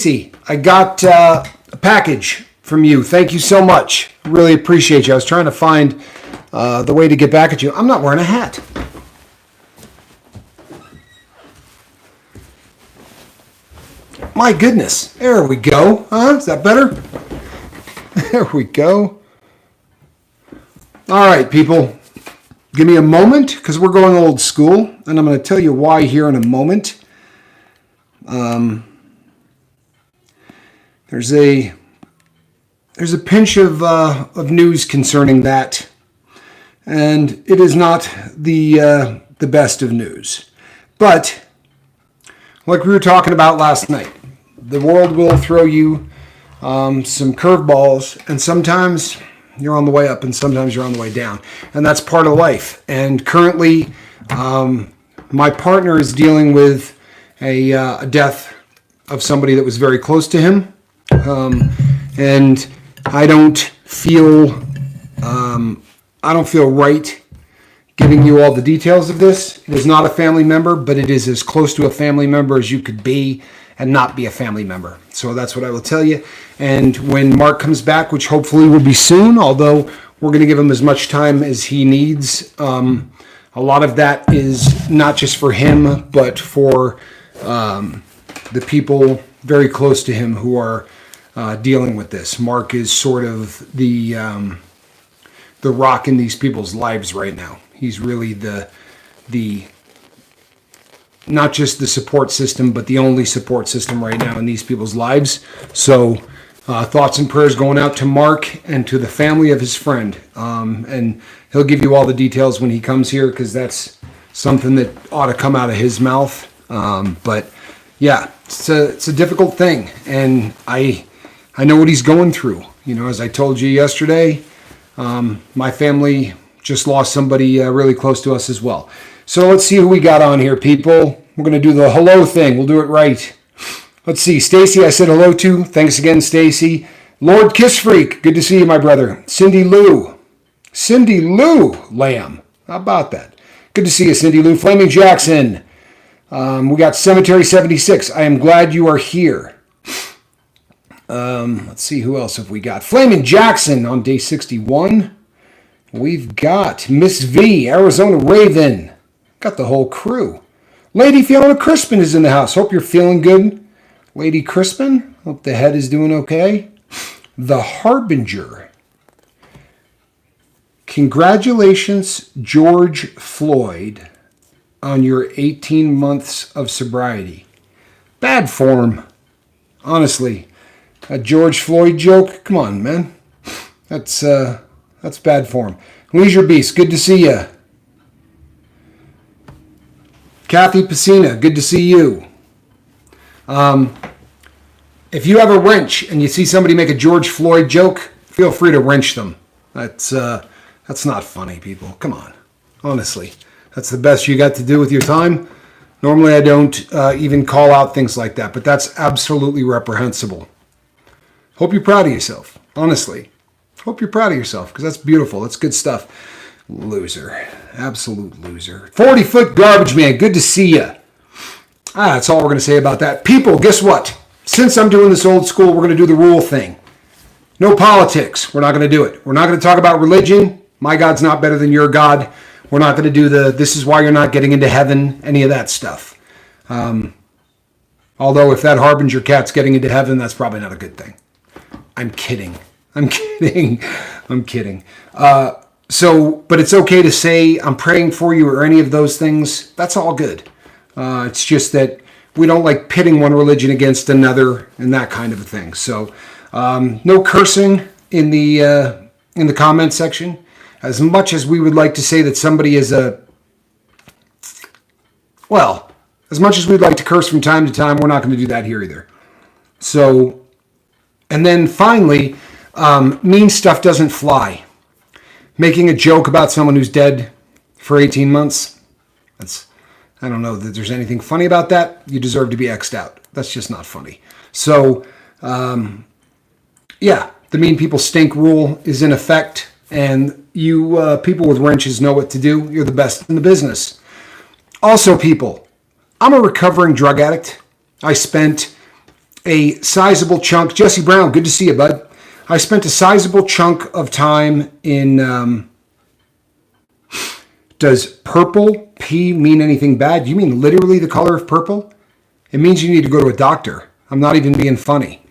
See, I got a package from you. Thank you so much. Really appreciate you. I was trying to find the way to get back at you. I'm not wearing a hat. My goodness. There we go. Huh? Is that better? There we go. All right, people. Give me a moment because we're going old school, and I'm going to tell you why here in a moment. There's a pinch of news concerning that, and it is not the best of news. But like we were talking about last night, the world will throw you some curveballs, and sometimes you're on the way up, and sometimes you're on the way down, and that's part of life. And currently, my partner is dealing with a death of somebody that was very close to him. And I don't feel right giving you all the details of this. It is not a family member, but it is as close to a family member as you could be and not be a family member. So that's what I will tell you. And when Mark comes back, which hopefully will be soon, although we're going to give him as much time as he needs, a lot of that is not just for him, but for the people very close to him who are dealing with this. Mark is sort of the rock in these people's lives right now. He's really the not just the support system, but the only support system right now in these people's lives. So thoughts and prayers going out to Mark and to the family of his friend. And he'll give you all the details when he comes here, because that's something that ought to come out of his mouth. But yeah, it's a difficult thing, and I know what he's going through. You know, as I told you yesterday, my family just lost somebody really close to us as well. So let's see who we got on here, people. We're going to do the hello thing. We'll do it right. Let's see. Stacy, I said hello to. Thanks again, Stacy. Lord Kiss Freak, good to see you, my brother. Cindy Lou Lamb. How about that? Good to see you, Cindy Lou. Flaming Jackson. We got Cemetery 76. I am glad you are here. Let's see, who else have we got? Flaming Jackson on day 61. We've got Miss V, Arizona Raven. Got the whole crew. Lady Fiona Crispin is in the house. Hope you're feeling good, Lady Crispin. Hope the head is doing okay. The Harbinger. Congratulations, George Floyd, on your 18 months of sobriety. Bad form, honestly. A George Floyd joke? Come on, man. That's bad form. Leisure Beast, good to see you. Kathy Pacina, good to see you. If you have a wrench and you see somebody make a George Floyd joke, feel free to wrench them. That's not funny, people. Come on. Honestly. That's the best you got to do with your time. Normally I don't even call out things like that, but that's absolutely reprehensible. Hope you're proud of yourself. Honestly. Hope you're proud of yourself, because that's beautiful. That's good stuff. Loser. Absolute loser. 40-foot garbage man. Good to see you. That's all we're going to say about that. People, guess what? Since I'm doing this old school, we're going to do the rule thing. No politics. We're not going to do it. We're not going to talk about religion. My God's not better than your God. We're not going to do this is why you're not getting into heaven, any of that stuff. Although if that Harbinger cat's getting into heaven, that's probably not a good thing. I'm kidding. But it's okay to say I'm praying for you or any of those things. That's all good. It's just that we don't like pitting one religion against another and that kind of a thing. So no cursing in the comment section. As much as we would like to say that somebody is as much as we'd like to curse from time to time, we're not going to do that here either. So, and then finally, mean stuff doesn't fly. Making a joke about someone who's dead for 18 months, I don't know that there's anything funny about that. You deserve to be X'd out. That's just not funny. So, the mean people stink rule is in effect. And you people with wrenches know what to do. You're the best in the business. Also, people, I'm a recovering drug addict. I spent a sizable chunk. Jesse Brown, good to see you, bud. I spent a sizable chunk of time in... does purple pee mean anything bad? You mean literally the color of purple? It means you need to go to a doctor. I'm not even being funny.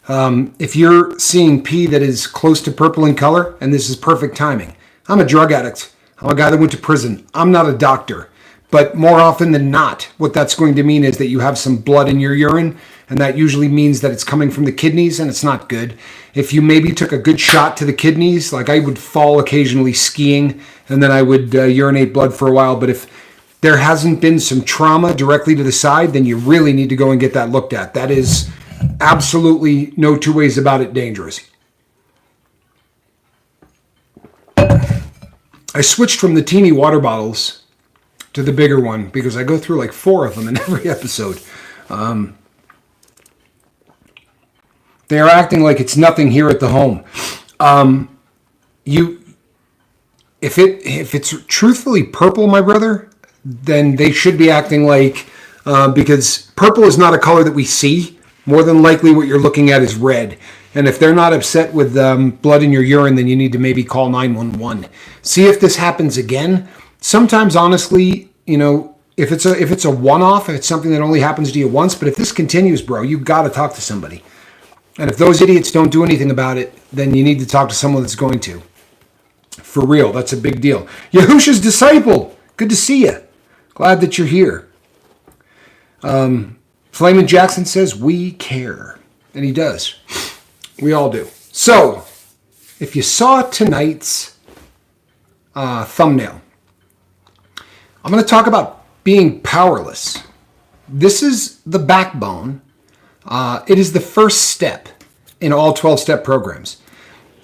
If you're seeing pee that is close to purple in color, and this is perfect timing. I'm a drug addict. I'm a guy that went to prison. I'm not a doctor. But more often than not, what that's going to mean is that you have some blood in your urine, and that usually means that it's coming from the kidneys, and it's not good. If you maybe took a good shot to the kidneys, like I would fall occasionally skiing, and then I would urinate blood for a while. But if there hasn't been some trauma directly to the side, then you really need to go and get that looked at. That is absolutely no two ways about it dangerous. I switched from the teeny water bottles to the bigger one because I go through like 4 of them in every episode. They are acting like it's nothing here at the home. If it's truthfully purple, my brother, then they should be acting like, because purple is not a color that we see. More than likely what you're looking at is red. And if they're not upset with blood in your urine, then you need to maybe call 911. See if this happens again. Sometimes, honestly, if it's a one-off, if it's something that only happens to you once, but if this continues, bro, you've got to talk to somebody. And if those idiots don't do anything about it, then you need to talk to someone that's going to. For real, that's a big deal. Yahusha's disciple, good to see you. Glad that you're here. Flamin' Jackson says, we care. And he does. We all do. So, if you saw tonight's thumbnail, I'm going to talk about being powerless. This is the backbone. It is the first step in all 12-step programs.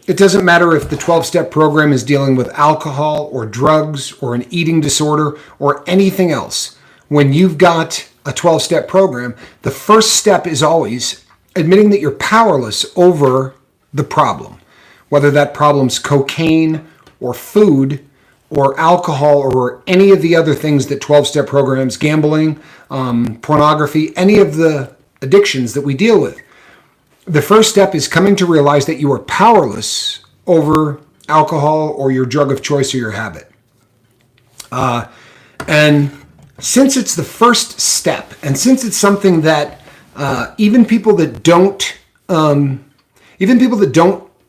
It doesn't matter if the 12-step program is dealing with alcohol or drugs or an eating disorder or anything else. When you've got a 12-step program, the first step is always admitting that you're powerless over the problem. Whether that problem's cocaine or food or alcohol or any of the other things that 12-step programs, gambling, pornography, any of the addictions that we deal with. The first step is coming to realize that you are powerless over alcohol or your drug of choice or your habit. And since it's the first step, and since it's something that even people that don't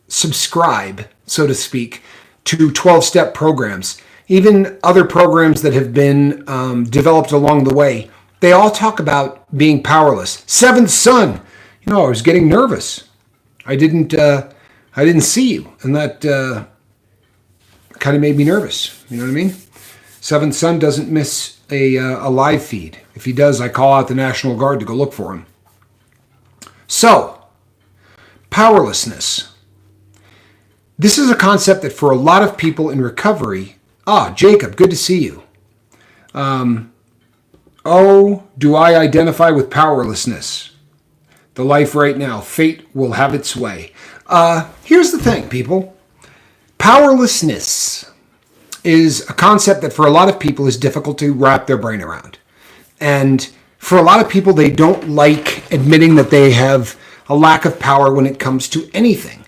subscribe, so to speak, to 12-step programs, even other programs that have been developed along the way, they all talk about being powerless. Seventh son, I was getting nervous. I didn't see you, and that kind of made me nervous. You know what I mean? Seventh son doesn't miss a live feed. If he does, I call out the National Guard to go look for him. So, powerlessness. This is a concept that for a lot of people in recovery, Jacob, good to see you. Do I identify with powerlessness? The life right now, fate will have its way. Here's the thing, people. Powerlessness is a concept that for a lot of people is difficult to wrap their brain around. And for a lot of people, they don't like admitting that they have a lack of power when it comes to anything.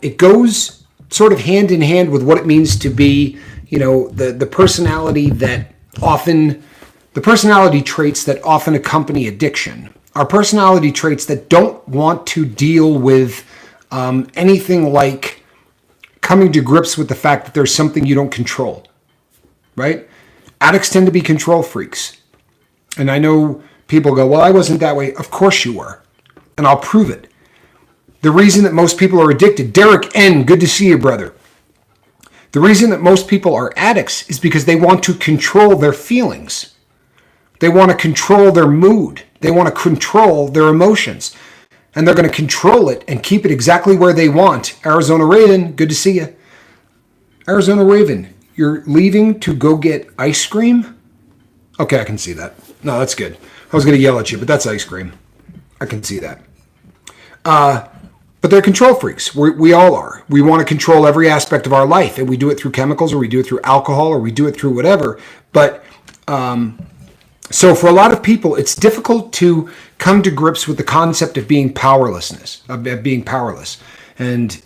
It goes sort of hand in hand with what it means to be, the personality traits that often accompany addiction are personality traits that don't want to deal with anything like coming to grips with the fact that there's something you don't control, right? Addicts tend to be control freaks. And I know people go, well, I wasn't that way. Of course you were. And I'll prove it. The reason that most people are addicted, Derek N., good to see you, brother. The reason that most people are addicts is because they want to control their feelings. They want to control their mood. They want to control their emotions. And they're going to control it and keep it exactly where they want. Arizona Raven, good to see you. Arizona Raven, you're leaving to go get ice cream? Okay, I can see that. No, that's good. I was going to yell at you, but that's ice cream. I can see that. But they're control freaks. We all are. We want to control every aspect of our life, and we do it through chemicals, or we do it through alcohol, or we do it through whatever. But so for a lot of people, it's difficult to come to grips with the concept of being powerlessness, of being powerless. And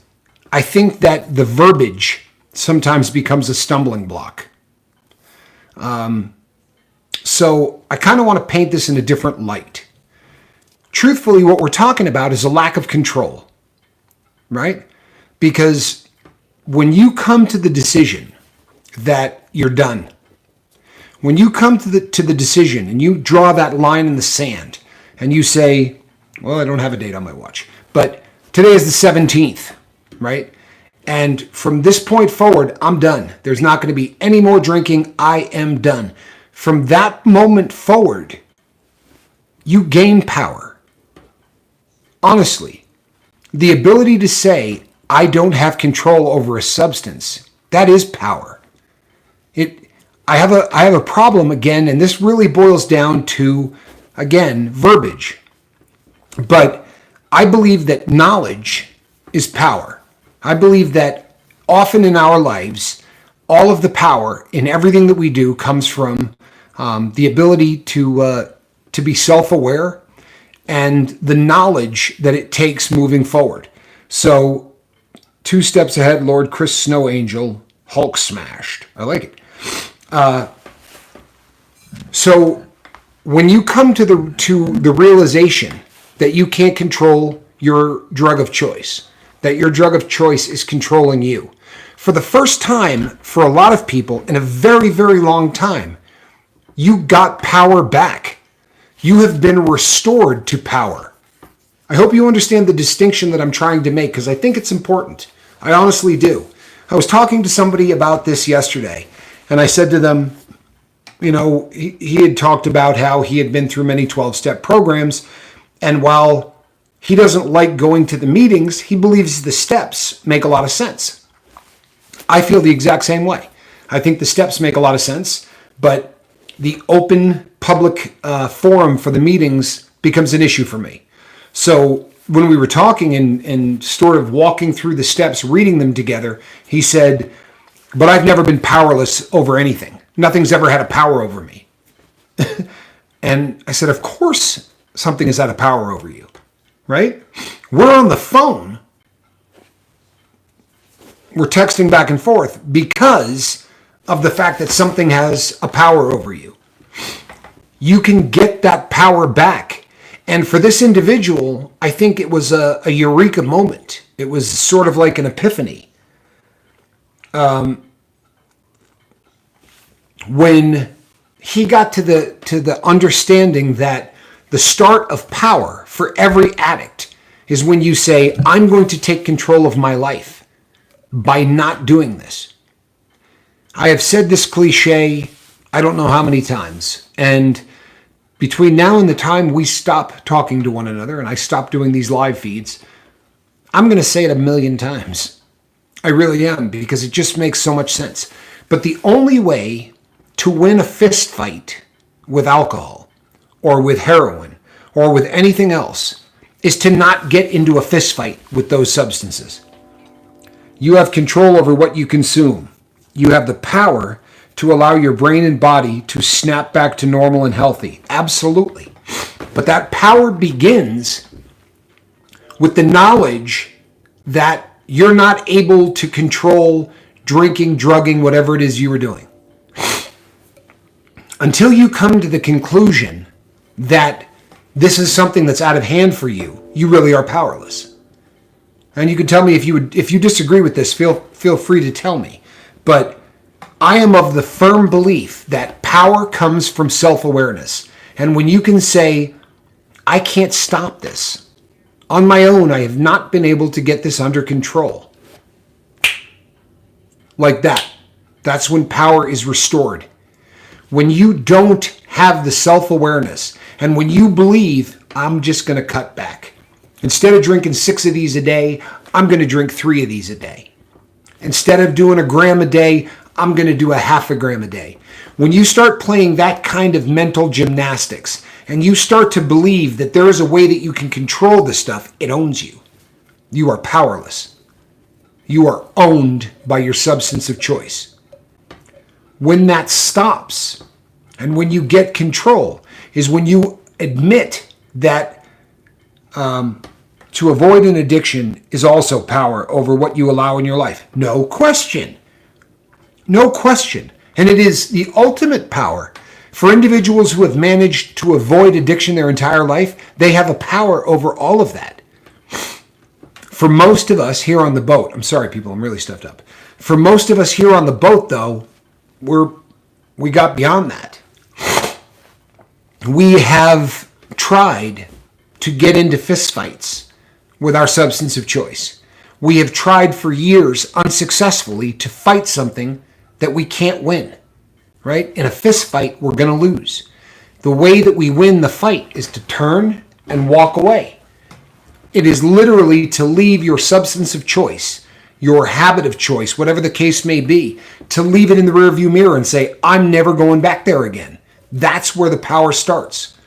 I think that the verbiage sometimes becomes a stumbling block. So I kind of want to paint this in a different light. Truthfully, what we're talking about is a lack of control, right? Because when you come to the decision that you're done, when you come to the decision and you draw that line in the sand and you say, well, I don't have a date on my watch, but today is the 17th, right? And from this point forward, I'm done. There's not going to be any more drinking. I am done. From that moment forward, you gain power. Honestly, the ability to say, I don't have control over a substance, that is power. I have a problem again, and this really boils down to, again, verbiage. But I believe that knowledge is power. I believe that often in our lives, all of the power in everything that we do comes from the ability to be self-aware and the knowledge that it takes moving forward. So, 2 steps ahead, Lord Chris Snow Angel, Hulk smashed. I like it. So when you come to the realization that you can't control your drug of choice, that your drug of choice is controlling you, for the first time for a lot of people in a very, very long time, you got power back. You have been restored to power. I hope you understand the distinction that I'm trying to make, because I think it's important. I honestly do. I was talking to somebody about this yesterday, and I said to them, you know, he had talked about how he had been through many 12-step programs, and while he doesn't like going to the meetings, he believes the steps make a lot of sense. I feel the exact same way. I think the steps make a lot of sense, but the open public forum for the meetings becomes an issue for me. So when we were talking and sort of walking through the steps, reading them together, he said, but I've never been powerless over anything. Nothing's ever had a power over me. And I said, of course something has had a power over you, right? We're on the phone. We're texting back and forth because of the fact that something has a power over you. You can get that power back. And for this individual, I think it was a eureka moment. It was sort of like an epiphany. When he got to the understanding that the start of power for every addict is when you say, I'm going to take control of my life by not doing this. I have said this cliche, I don't know how many times, and between now and the time we stop talking to one another and I stop doing these live feeds, I'm going to say it 1,000,000 times. I really am, because it just makes so much sense. But the only way to win a fist fight with alcohol or with heroin or with anything else is to not get into a fist fight with those substances. You have control over what you consume. You have the power to allow your brain and body to snap back to normal and healthy. Absolutely. But that power begins with the knowledge that you're not able to control drinking, drugging, whatever it is you were doing. Until you come to the conclusion that this is something that's out of hand for you, you really are powerless. And you can tell me if you disagree with this, feel free to tell me. But I am of the firm belief that power comes from self-awareness. And when you can say, I can't stop this. On my own, I have not been able to get this under control. Like that. That's when power is restored. When you don't have the self-awareness, and when you believe, I'm just going to cut back. Instead of drinking 6 of these a day, I'm going to drink 3 of these a day. Instead of doing 1 gram a day, I'm going to do a 0.5 gram a day. When you start playing that kind of mental gymnastics, and you start to believe that there is a way that you can control this stuff, it owns you. You are powerless. You are owned by your substance of choice. When that stops, and when you get control, is when you admit that to avoid an addiction is also power over what you allow in your life. No question. No question. And it is the ultimate power. For individuals who have managed to avoid addiction their entire life, they have a power over all of that. For most of us here on the boat, I'm sorry, people, I'm really stuffed up. For most of us here on the boat, though, we got beyond that. We have tried to get into fistfights with our substance of choice. We have tried for years unsuccessfully to fight something that we can't win, right? In a fist fight, we're going to lose. The way that we win the fight is to turn and walk away. It is literally to leave your substance of choice, your habit of choice, whatever the case may be, to leave it in the rearview mirror and say, I'm never going back there again. That's where the power starts.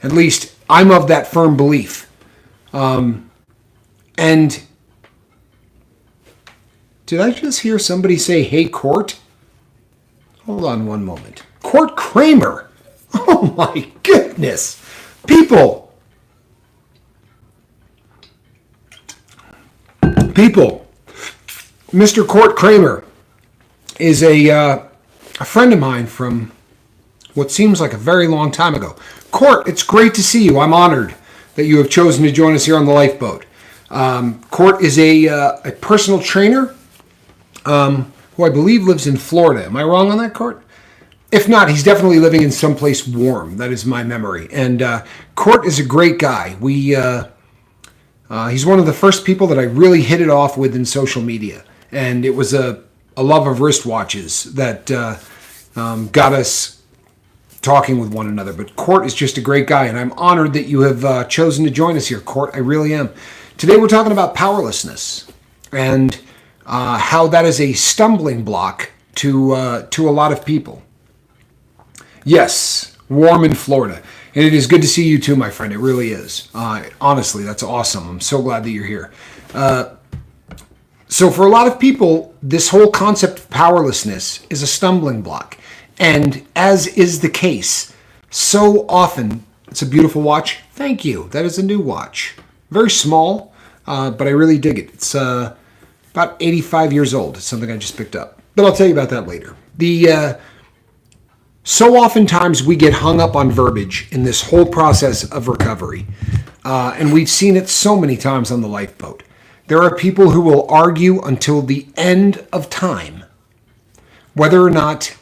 At least I'm of that firm belief. And did I just hear somebody say, hey, Court? Hold on one moment. Court Kramer. Oh my goodness. People, Mr. Court Kramer is a friend of mine from what seems like a very long time ago. Court, it's great to see you. I'm honored that you have chosen to join us here on the lifeboat. Court is a personal trainer who I believe lives in Florida. Am I wrong on that, Court? If not, he's definitely living in someplace warm. That is my memory. And Court is a great guy. He's one of the first people that I really hit it off with in social media. And it was a love of wristwatches that got us talking with one another. But Court is just a great guy, and I'm honored that you have chosen to join us here, Court. I really am. Today we're talking about powerlessness and how that is a stumbling block to a lot of people. Yes, warm in Florida. And it is good to see you too, my friend. It really is. Honestly, that's awesome. I'm so glad that you're here. So for a lot of people, this whole concept of powerlessness is a stumbling block. And as is the case, so often, it's a beautiful watch. Thank you. That is a new watch. Very small, but I really dig it. It's about 85 years old. It's something I just picked up. But I'll tell you about that later. So oftentimes we get hung up on verbiage in this whole process of recovery. And we've seen it so many times on the lifeboat. There are people who will argue until the end of time whether or not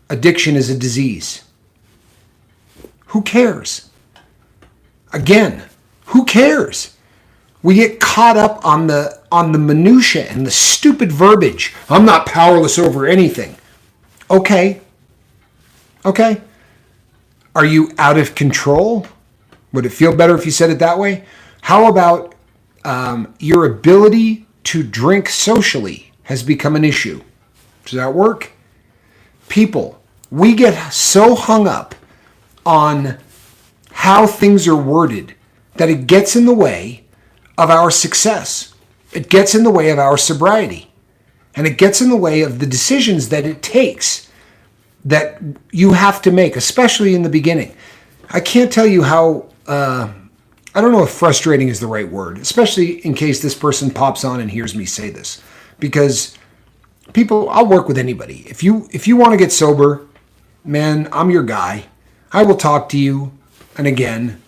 addiction is a disease. Who cares? Again, who cares? We get caught up on the minutia and the stupid verbiage. I'm not powerless over anything. Okay. Are you out of control? Would it feel better if you said it that way? How about your ability to drink socially has become an issue? Does that work? People, we get so hung up on how things are worded that it gets in the way of our success. It gets in the way of our sobriety. And it gets in the way of the decisions that it takes that you have to make, especially in the beginning. I can't tell you how, I don't know if frustrating is the right word, especially in case this person pops on and hears me say this. Because people, I'll work with anybody. If you want to get sober, man, I'm your guy. I will talk to you. And again,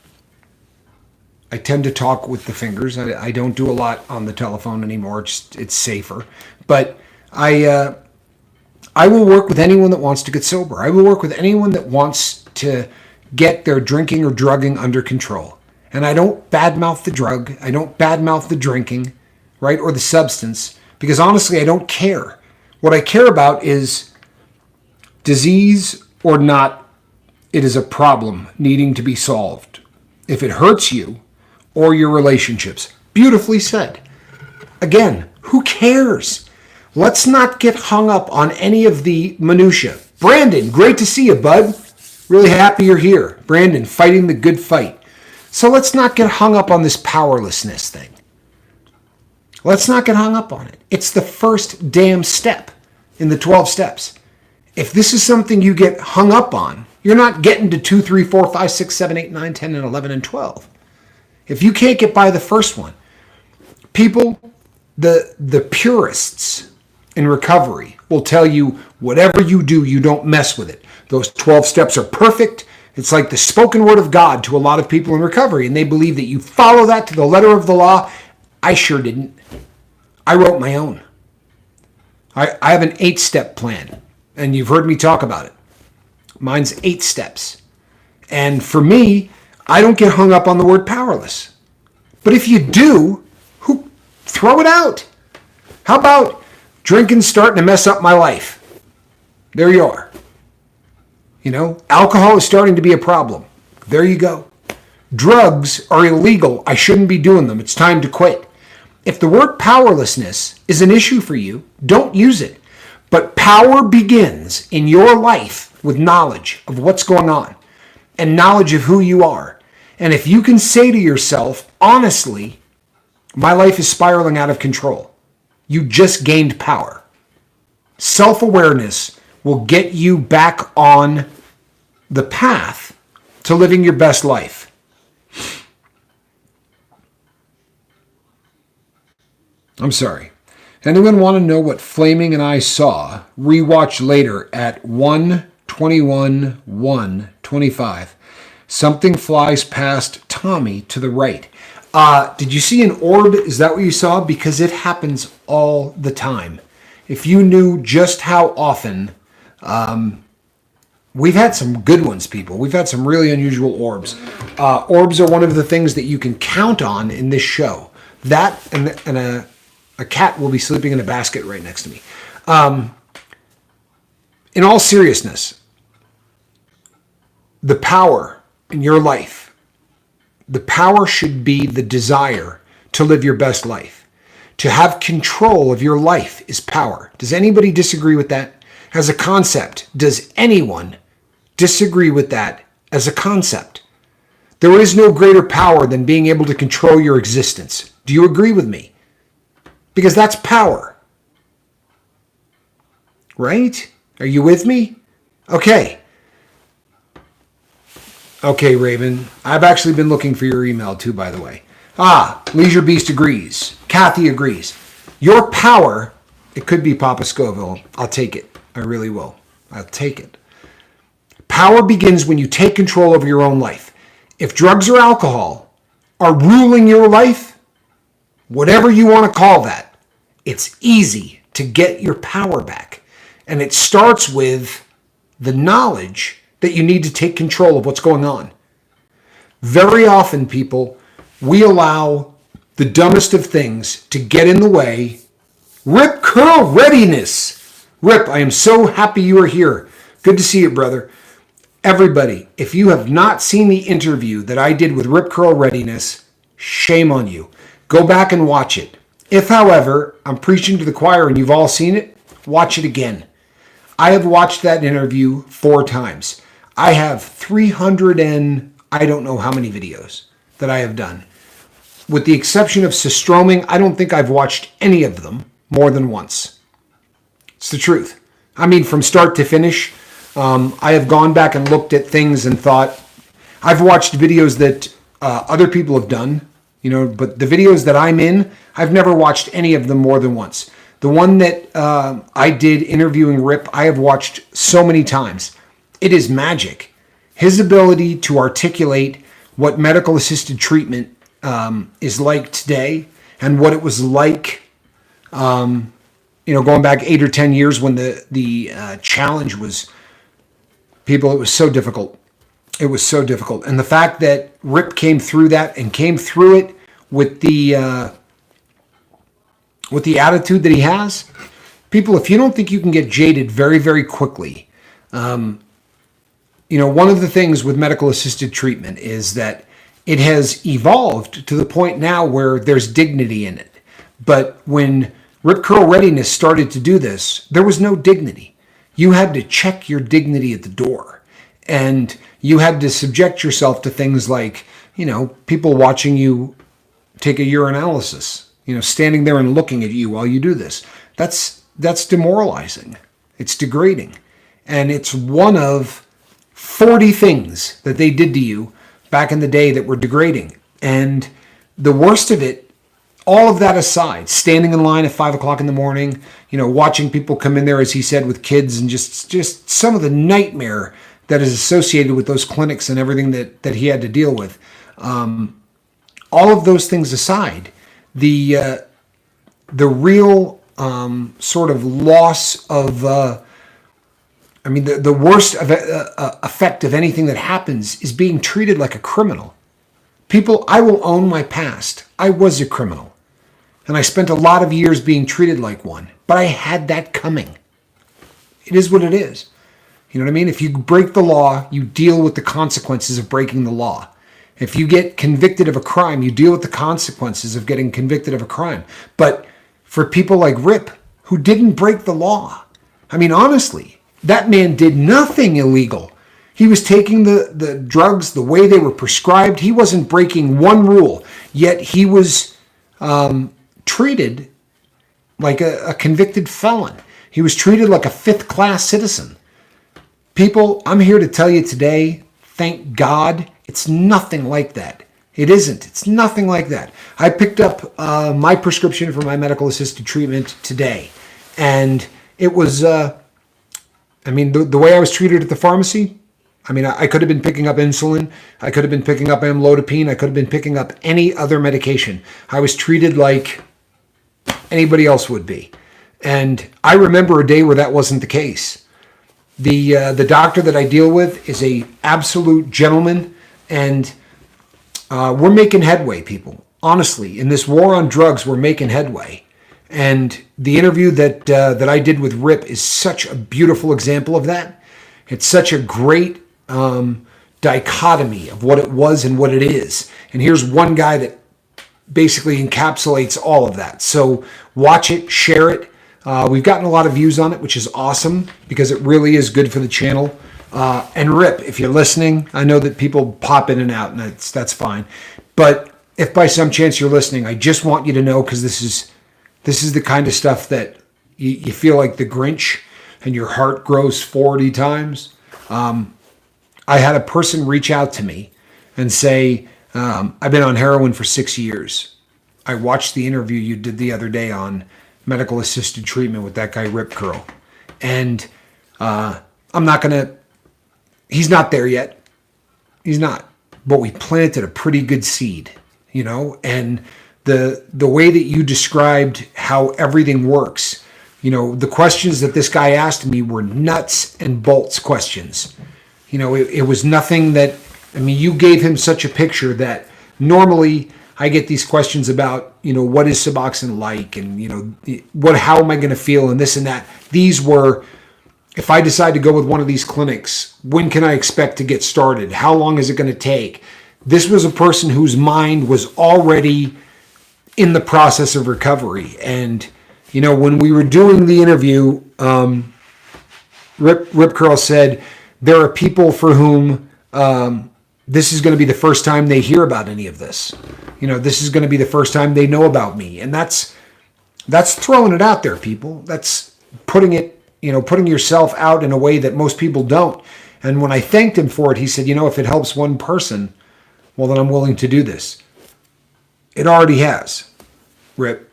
I tend to talk with the fingers. I don't do a lot on the telephone anymore. It's safer. But I will work with anyone that wants to get sober. I will work with anyone that wants to get their drinking or drugging under control. And I don't badmouth the drug. I don't badmouth the drinking, right, or the substance, because honestly, I don't care. What I care about is disease or not, it is a problem needing to be solved. If it hurts you or your relationships, beautifully said. Again, who cares? Let's not get hung up on any of the minutia. Brandon, great to see you, bud. Really happy you're here. Brandon, fighting the good fight. So let's not get hung up on this powerlessness thing. Let's not get hung up on it. It's the first damn step in the 12 steps. If this is something you get hung up on, You're not getting to 2, 3, 4, 5, 6, 7, 8, 9, 10, and 11, and 12. If you can't get by the first one, people, the purists in recovery will tell you whatever you do, you don't mess with it. Those 12 steps are perfect. It's like the spoken word of God to a lot of people in recovery, and they believe that you follow that to the letter of the law. I sure didn't. I wrote my own. I have an 8-step plan, and you've heard me talk about it. Mine's 8 steps. And for me, I don't get hung up on the word powerless. But if you do, throw it out. How about drinking's starting to mess up my life? There you are. Alcohol is starting to be a problem. There you go. Drugs are illegal. I shouldn't be doing them. It's time to quit. If the word powerlessness is an issue for you, don't use it. But power begins in your life with knowledge of what's going on and knowledge of who you are. And if you can say to yourself, honestly, my life is spiraling out of control, you just gained power. Self-awareness will get you back on the path to living your best life. I'm sorry. Anyone want to know what Flaming and I saw? Rewatch later at 1:21:1:25. Something flies past Tommy to the right. Did you see an orb? Is that what you saw? Because it happens all the time. If you knew just how often, we've had some good ones, people. We've had some really unusual orbs. Orbs are one of the things that you can count on in this show. That and a cat will be sleeping in a basket right next to me. In all seriousness, the power in your life, the power should be the desire to live your best life. To have control of your life is power. Does anybody disagree with that as a concept? Does anyone disagree with that as a concept? There is no greater power than being able to control your existence. Do you agree with me? Because that's power. Right? Are you with me? Okay. Okay, Raven. I've actually been looking for your email too, by the way. Leisure Beast agrees. Kathy agrees. Your power, it could be Papa Scoville. I'll take it. I really will. I'll take it. Power begins when you take control of your own life. If drugs or alcohol are ruling your life, whatever you want to call that, it's easy to get your power back. And it starts with the knowledge that you need to take control of what's going on. Very often, people, we allow the dumbest of things to get in the way. Rip Curl Readiness. Rip, I am so happy you are here. Good to see you, brother. Everybody, if you have not seen the interview that I did with Rip Curl Readiness, shame on you. Go back and watch it. If, however, I'm preaching to the choir and you've all seen it, watch it again. I have watched that interview 4 times. I have 300 and I don't know how many videos that I have done. With the exception of Systroming, I don't think I've watched any of them more than once. It's the truth. I mean, from start to finish, I have gone back and looked at things and thought, I've watched videos that other people have done, but the videos that I'm in, I've never watched any of them more than once. The one that I did interviewing Rip, I have watched so many times. It is magic. His ability to articulate what medical assisted treatment is like today and what it was like, going back 8 or 10 years when the challenge was, people, it was so difficult. It was so difficult. And the fact that Rip came through that and came through it with the attitude that he has, people, if you don't think you can get jaded very, very quickly, one of the things with medical assisted treatment is that it has evolved to the point now where there's dignity in it. But when Rip Curl Readiness started to do this, there was no dignity. You had to check your dignity at the door. And you had to subject yourself to things like, people watching you take a urinalysis, standing there and looking at you while you do this. That's demoralizing. It's degrading. And it's one of 40 things that they did to you back in the day that were degrading. And the worst of it, all of that aside, standing in line at 5 o'clock in the morning, watching people come in there, as he said, with kids, and just some of the nightmare that is associated with those clinics and everything that he had to deal with. All of those things aside, the real sort of loss of, the worst effect of anything that happens is being treated like a criminal. People, I will own my past. I was a criminal. And I spent a lot of years being treated like one. But I had that coming. It is what it is. You know what I mean? If you break the law, you deal with the consequences of breaking the law. If you get convicted of a crime, you deal with the consequences of getting convicted of a crime. But for people like Rip, who didn't break the law, honestly, that man did nothing illegal. He was taking the drugs the way they were prescribed. He wasn't breaking one rule, yet he was treated like a convicted felon. He was treated like a fifth-class citizen. People, I'm here to tell you today, thank God, it's nothing like that. It isn't. It's nothing like that. I picked up my prescription for my medical-assisted treatment today, and it was, the way I was treated at the pharmacy, I could have been picking up insulin. I could have been picking up amlodipine. I could have been picking up any other medication. I was treated like anybody else would be. And I remember a day where that wasn't the case. The doctor that I deal with is a absolute gentleman, and we're making headway, people. Honestly, in this war on drugs, we're making headway. And the interview that I did with Rip is such a beautiful example of that. It's such a great dichotomy of what it was and what it is. And here's one guy that basically encapsulates all of that. So watch it, share it. We've gotten a lot of views on it, which is awesome because it really is good for the channel. And Rip, if you're listening, I know that people pop in and out, and that's fine. But if by some chance you're listening, I just want you to know, because this is the kind of stuff that you feel like the Grinch and your heart grows 40 times. I had a person reach out to me and say, I've been on heroin for 6 years. I watched the interview you did the other day on medical assisted treatment with that guy Rip Curl. And he's not there yet. He's not. But we planted a pretty good seed, and the way that you described how everything works, the questions that this guy asked me were nuts and bolts questions. It was nothing that, you gave him such a picture that normally I get these questions about, what is Suboxone like, and, how am I going to feel, and this and that. These were, if I decide to go with one of these clinics, when can I expect to get started? How long is it going to take? This was a person whose mind was already in the process of recovery. And, when we were doing the interview, Rip Curl said, there are people for whom this is going to be the first time they hear about any of this. This is going to be the first time they know about me. And that's throwing it out there, people. That's putting yourself out in a way that most people don't. And when I thanked him for it, he said, if it helps one person, well, then I'm willing to do this. It already has, Rip.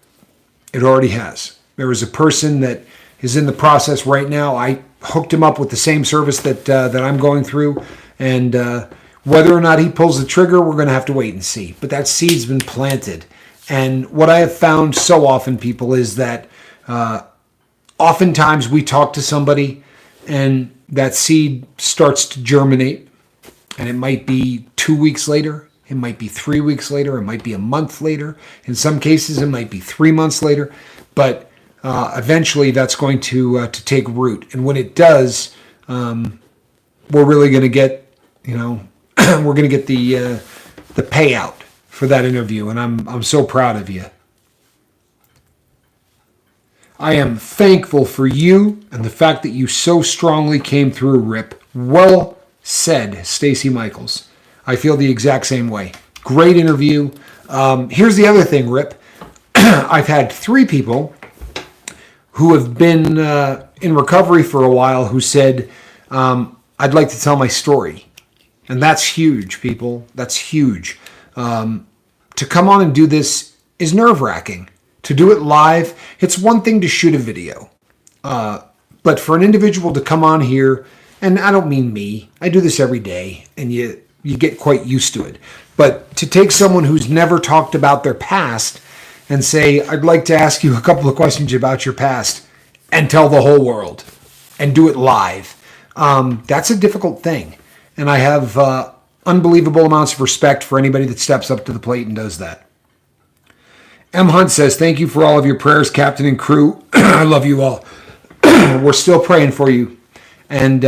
It already has. There is a person that is in the process right now. I hooked him up with the same service that I'm going through. And whether or not he pulls the trigger, we're going to have to wait and see. But that seed's been planted. And what I have found so often, people, is that oftentimes we talk to somebody and that seed starts to germinate. And it might be 2 weeks later. It might be 3 weeks later. It might be a month later. In some cases, it might be 3 months later. But eventually, that's going to take root. And when it does, we're really going to get, we're going to get the payout for that interview. And I'm so proud of you. I am thankful for you and the fact that you so strongly came through, Rip. Well said, Stacy Michaels. I feel the exact same way. Great interview. Here's the other thing, Rip. I've had 3 people who have been in recovery for a while who said, I'm I'd like to tell my story. And that's huge, people. That's huge. To come on and do this is nerve-wracking. To do it live, it's one thing to shoot a video. But for an individual to come on here, and I don't mean me, I do this every day, and you get quite used to it. But to take someone who's never talked about their past and say, I'd like to ask you a couple of questions about your past, and tell the whole world, and do it live, that's a difficult thing. And I have unbelievable amounts of respect for anybody that steps up to the plate and does that. M. Hunt says, thank you for all of your prayers, Captain and crew. I love you all. We're still praying for you and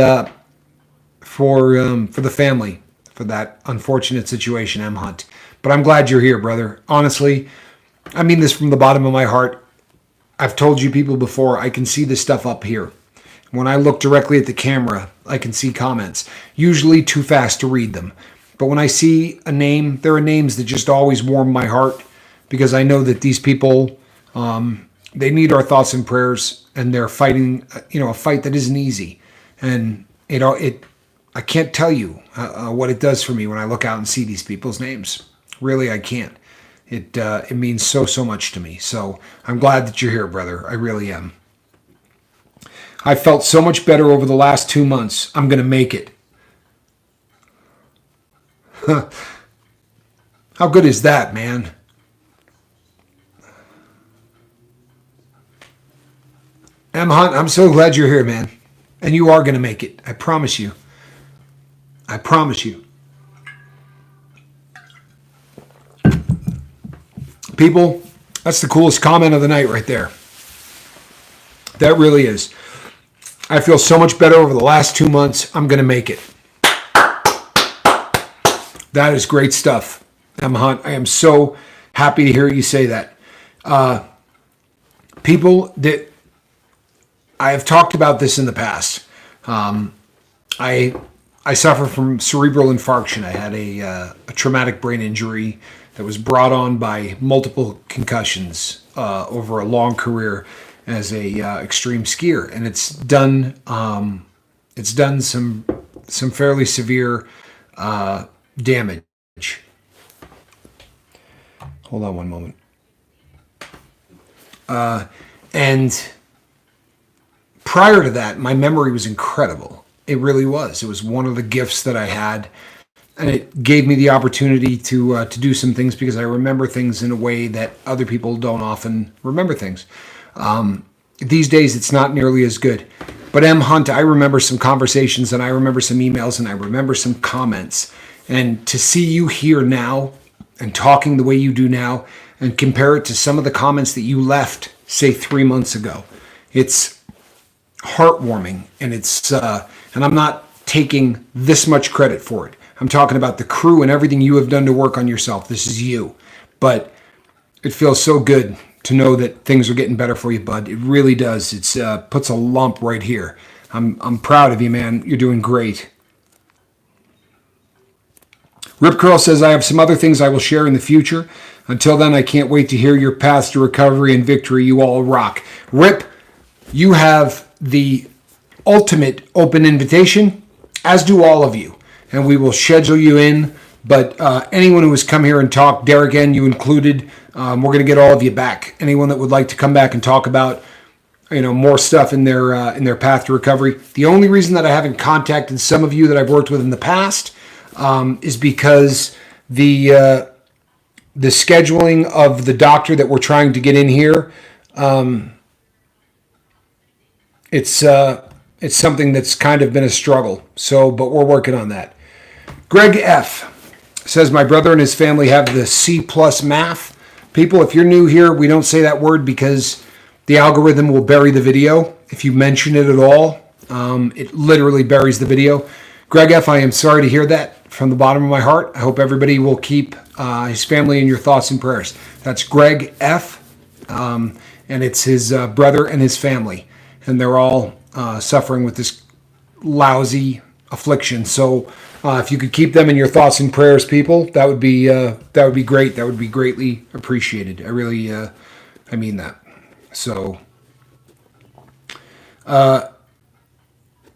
for the family, for that unfortunate situation, M. Hunt. But I'm glad you're here, brother. Honestly, I mean this from the bottom of my heart. I've told you people before, I can see this stuff up here. When I look directly at the camera, I can see comments, usually too fast to read them. But when I see a name, there are names that just always warm my heart because I know that these people, they need our thoughts and prayers, and they're fighting, a fight that isn't easy. And I can't tell you what it does for me when I look out and see these people's names. Really, I can't. It means so much to me. So I'm glad that you're here, brother. I really am. I felt so much better over the last 2 months. I'm going to make it. How good is that, man? M. Hunt, I'm so glad you're here, man. And you are going to make it. I promise you. I promise you. People, that's the coolest comment of the night right there. That really is. I feel so much better over the last 2 months. I'm going to make it. That is great stuff, M. Hunt. I am so happy to hear you say that. People that I have talked about this in the past. I suffer from cerebral infarction. I had a traumatic brain injury that was brought on by multiple concussions over a long career as a extreme skier, and it's done some fairly severe damage. Hold on one moment. And prior to that, my memory was incredible. It really was. It was one of the gifts that I had, and it gave me the opportunity to do some things because I remember things in a way that other people don't often remember things. These days, it's not nearly as good. But M. Hunt, I remember some conversations, and I remember some emails, and I remember some comments. And to see you here now and talking the way you do now and compare it to some of the comments that you left, say, 3 months ago, it's heartwarming. And and I'm not taking this much credit for it. I'm talking about the crew and everything you have done to work on yourself. This is you. But it feels so good to know that things are getting better for you, bud. It really does. It's puts a lump right here. I'm proud of you, man. You're doing great. Rip Curl says, I have some other things I will share in the future. Until then, I can't wait to hear your path to recovery and victory. You all rock. Rip, you have the ultimate open invitation, as do all of you. And we will schedule you in. But anyone who has come here and talked, Derek N., you included, we're going to get all of you back. Anyone that would like to come back and talk about, more stuff in their path to recovery. The only reason that I haven't contacted some of you that I've worked with in the past is because the scheduling of the doctor that we're trying to get in here, it's something that's kind of been a struggle. So, but we're working on that. Greg F. says, my brother and his family have the C+ math. People, if you're new here, we don't say that word because the algorithm will bury the video. If you mention it at all, it literally buries the video. Greg F., I am sorry to hear that from the bottom of my heart. I hope everybody will keep his family in your thoughts and prayers. That's Greg F., and it's his brother and his family. And they're all suffering with this lousy affliction. So if you could keep them in your thoughts and prayers, people, that would be great. That would be greatly appreciated. I really, I mean that. So, but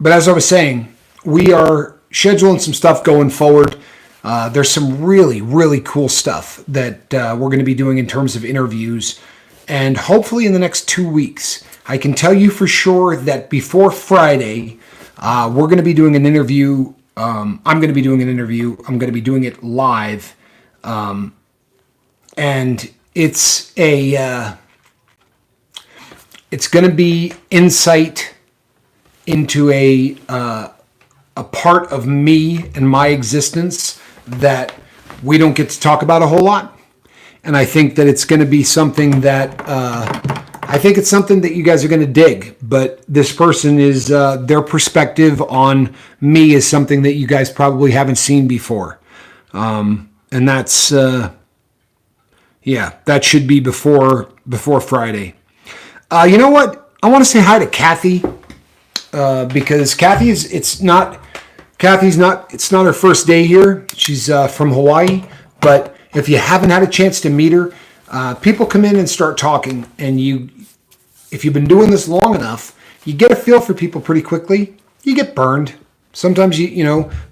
as I was saying, we are scheduling some stuff going forward. There's some really, really cool stuff that we're going to be doing in terms of interviews. And hopefully in the next 2 weeks, I can tell you for sure that before Friday, we're going to be doing an interview. I'm going to be doing an interview. I'm going to be doing it live. And it's going to be insight into a part of me and my existence that we don't get to talk about a whole lot. And I think that it's going to be something that I think it's something that you guys are going to dig. But this person is their perspective on me is something that you guys probably haven't seen before. And that's that should be before Friday. You know what? I want to say hi to Kathy because it's not her first day here. She's from Hawaii, but if you haven't had a chance to meet her, people come in and start talking, and if you've been doing this long enough, you get a feel for people pretty quickly. You get burned. Sometimes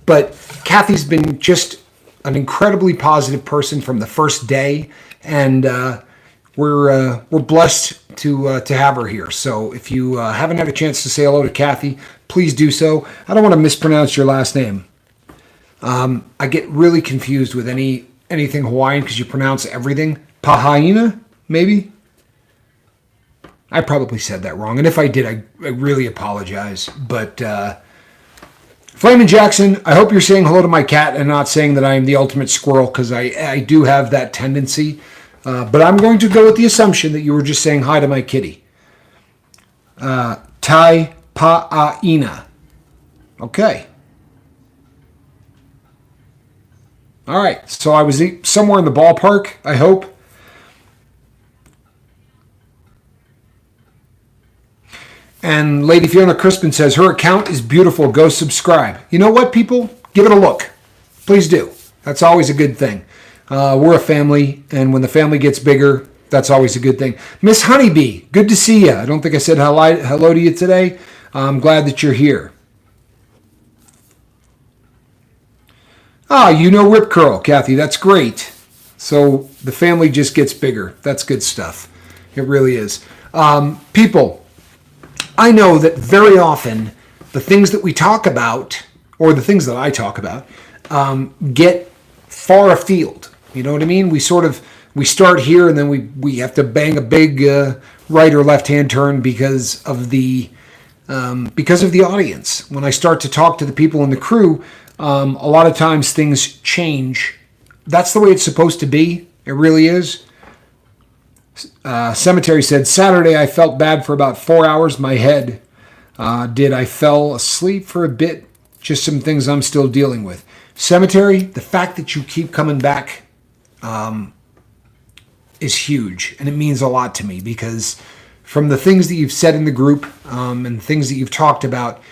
but Kathy's been just an incredibly positive person from the first day, and we're blessed to have her here. So if you haven't had a chance to say hello to Kathy, please do so. I don't want to mispronounce your last name. I get really confused with anything Hawaiian because you pronounce everything. Pahaina, maybe? I probably said that wrong, and if I did, I really apologize. But Flamin' Jackson, I hope you're saying hello to my cat and not saying that I am the ultimate squirrel, because I do have that tendency. But I'm going to go with the assumption that you were just saying hi to my kitty. Tai Pa'aina. Okay. All right. So I was somewhere in the ballpark, I hope. And Lady Fiona Crispin says, her account is beautiful. Go subscribe. You know what, people? Give it a look. Please do. That's always a good thing. We're a family, and when the family gets bigger, that's always a good thing. Miss Honeybee, good to see you. I don't think I said hello to you today. I'm glad that you're here. You know Rip Curl, Kathy. That's great. So the family just gets bigger. That's good stuff. It really is. People, I know that very often the things that we talk about, or the things that I talk about, get far afield. You know what I mean? We start here, and then we have to bang a big right or left hand turn because of the audience. When I start to talk to the people in the crew, a lot of times things change. That's the way it's supposed to be. It really is. Cemetery said, Saturday I felt bad for about 4 hours. My head I fell asleep for a bit. Just some things I'm still dealing with. Cemetery, the fact that you keep coming back is huge, and it means a lot to me, because from the things that you've said in the group and things that you've talked about,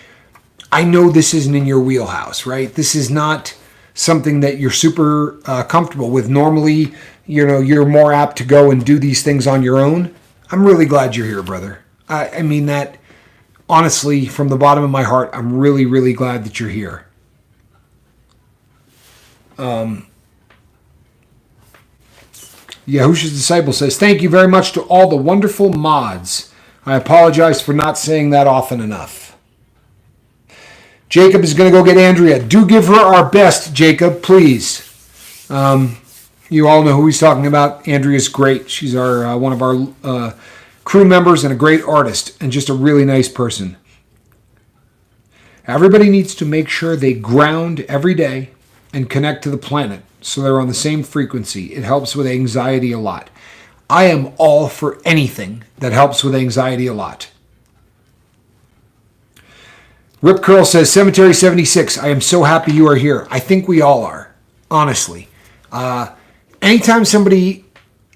I know this isn't in your wheelhouse, right? This is not something that you're super comfortable with. Normally, you're more apt to go and do these things on your own. I'm really glad you're here, brother. I mean that honestly, from the bottom of my heart. I'm really, really glad that you're here. Yahusha's Disciple says, thank you very much to all the wonderful mods. I apologize for not saying that often enough. Jacob is going to go get Andrea. Do give her our best, Jacob, please. You all know who he's talking about. Andrea's great. She's our one of our crew members and a great artist and just a really nice person. Everybody needs to make sure they ground every day and connect to the planet so they're on the same frequency. It helps with anxiety a lot. I am all for anything that helps with anxiety a lot. Rip Curl says, Cemetery 76, I am so happy you are here. I think we all are, honestly. Anytime somebody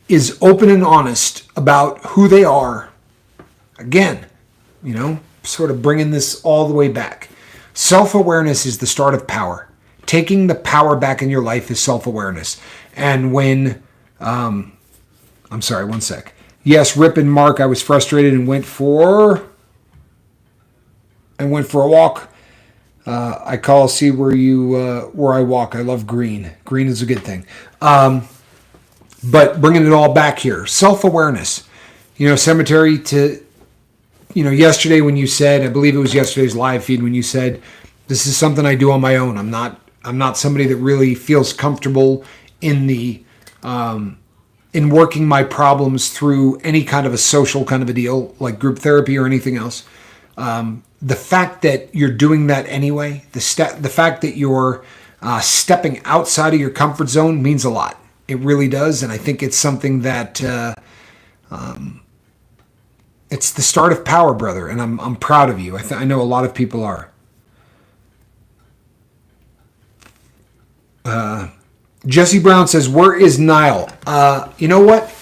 is open and honest about who they are, again, sort of bringing this all the way back. Self-awareness is the start of power. Taking the power back in your life is self-awareness. And when, I'm sorry, one sec. Yes, Rip and Mark, I was frustrated and went for a walk. I call, see where I walk. I love green. Green is a good thing. But bringing it all back here, self-awareness. Cemetery, to yesterday when you said, I believe it was yesterday's live feed when you said, this is something I do on my own. I'm not somebody that really feels comfortable in in working my problems through any kind of a social kind of a deal, like group therapy or anything else. The fact that you're doing that anyway, the fact that you're stepping outside of your comfort zone means a lot. It really does, and I think it's something that it's the start of power, brother, and I'm proud of you. I know a lot of people are. Jesse Brown says, where is Niall? You know what?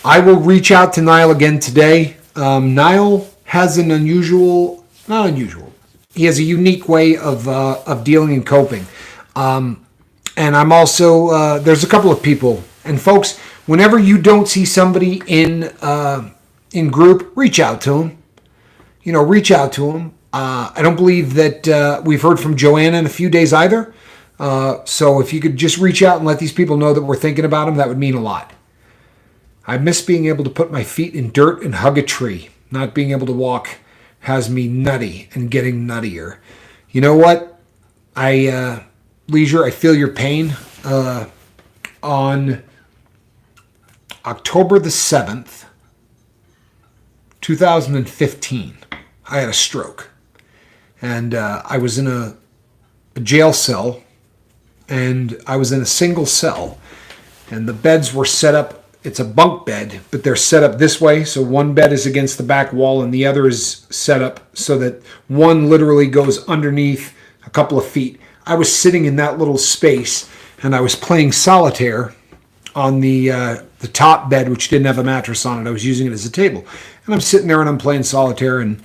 I will reach out to Niall again today. Niall has an not unusual. He has a unique way of dealing and coping. And I'm also, there's a couple of people. And folks, whenever you don't see somebody in group, reach out to them. Reach out to them. I don't believe that we've heard from Joanna in a few days either. So if you could just reach out and let these people know that we're thinking about them, that would mean a lot. I miss being able to put my feet in dirt and hug a tree. Not being able to walk has me nutty and getting nuttier. You know what? Leisure, I feel your pain. On October the 7th, 2015, I had a stroke. And I was in a jail cell, and I was in a single cell, and the beds were set up. It's a bunk bed, but they're set up this way. So one bed is against the back wall and the other is set up so that one literally goes underneath a couple of feet. I was sitting in that little space and I was playing solitaire on the top bed, which didn't have a mattress on it. I was using it as a table. And I'm sitting there and I'm playing solitaire, and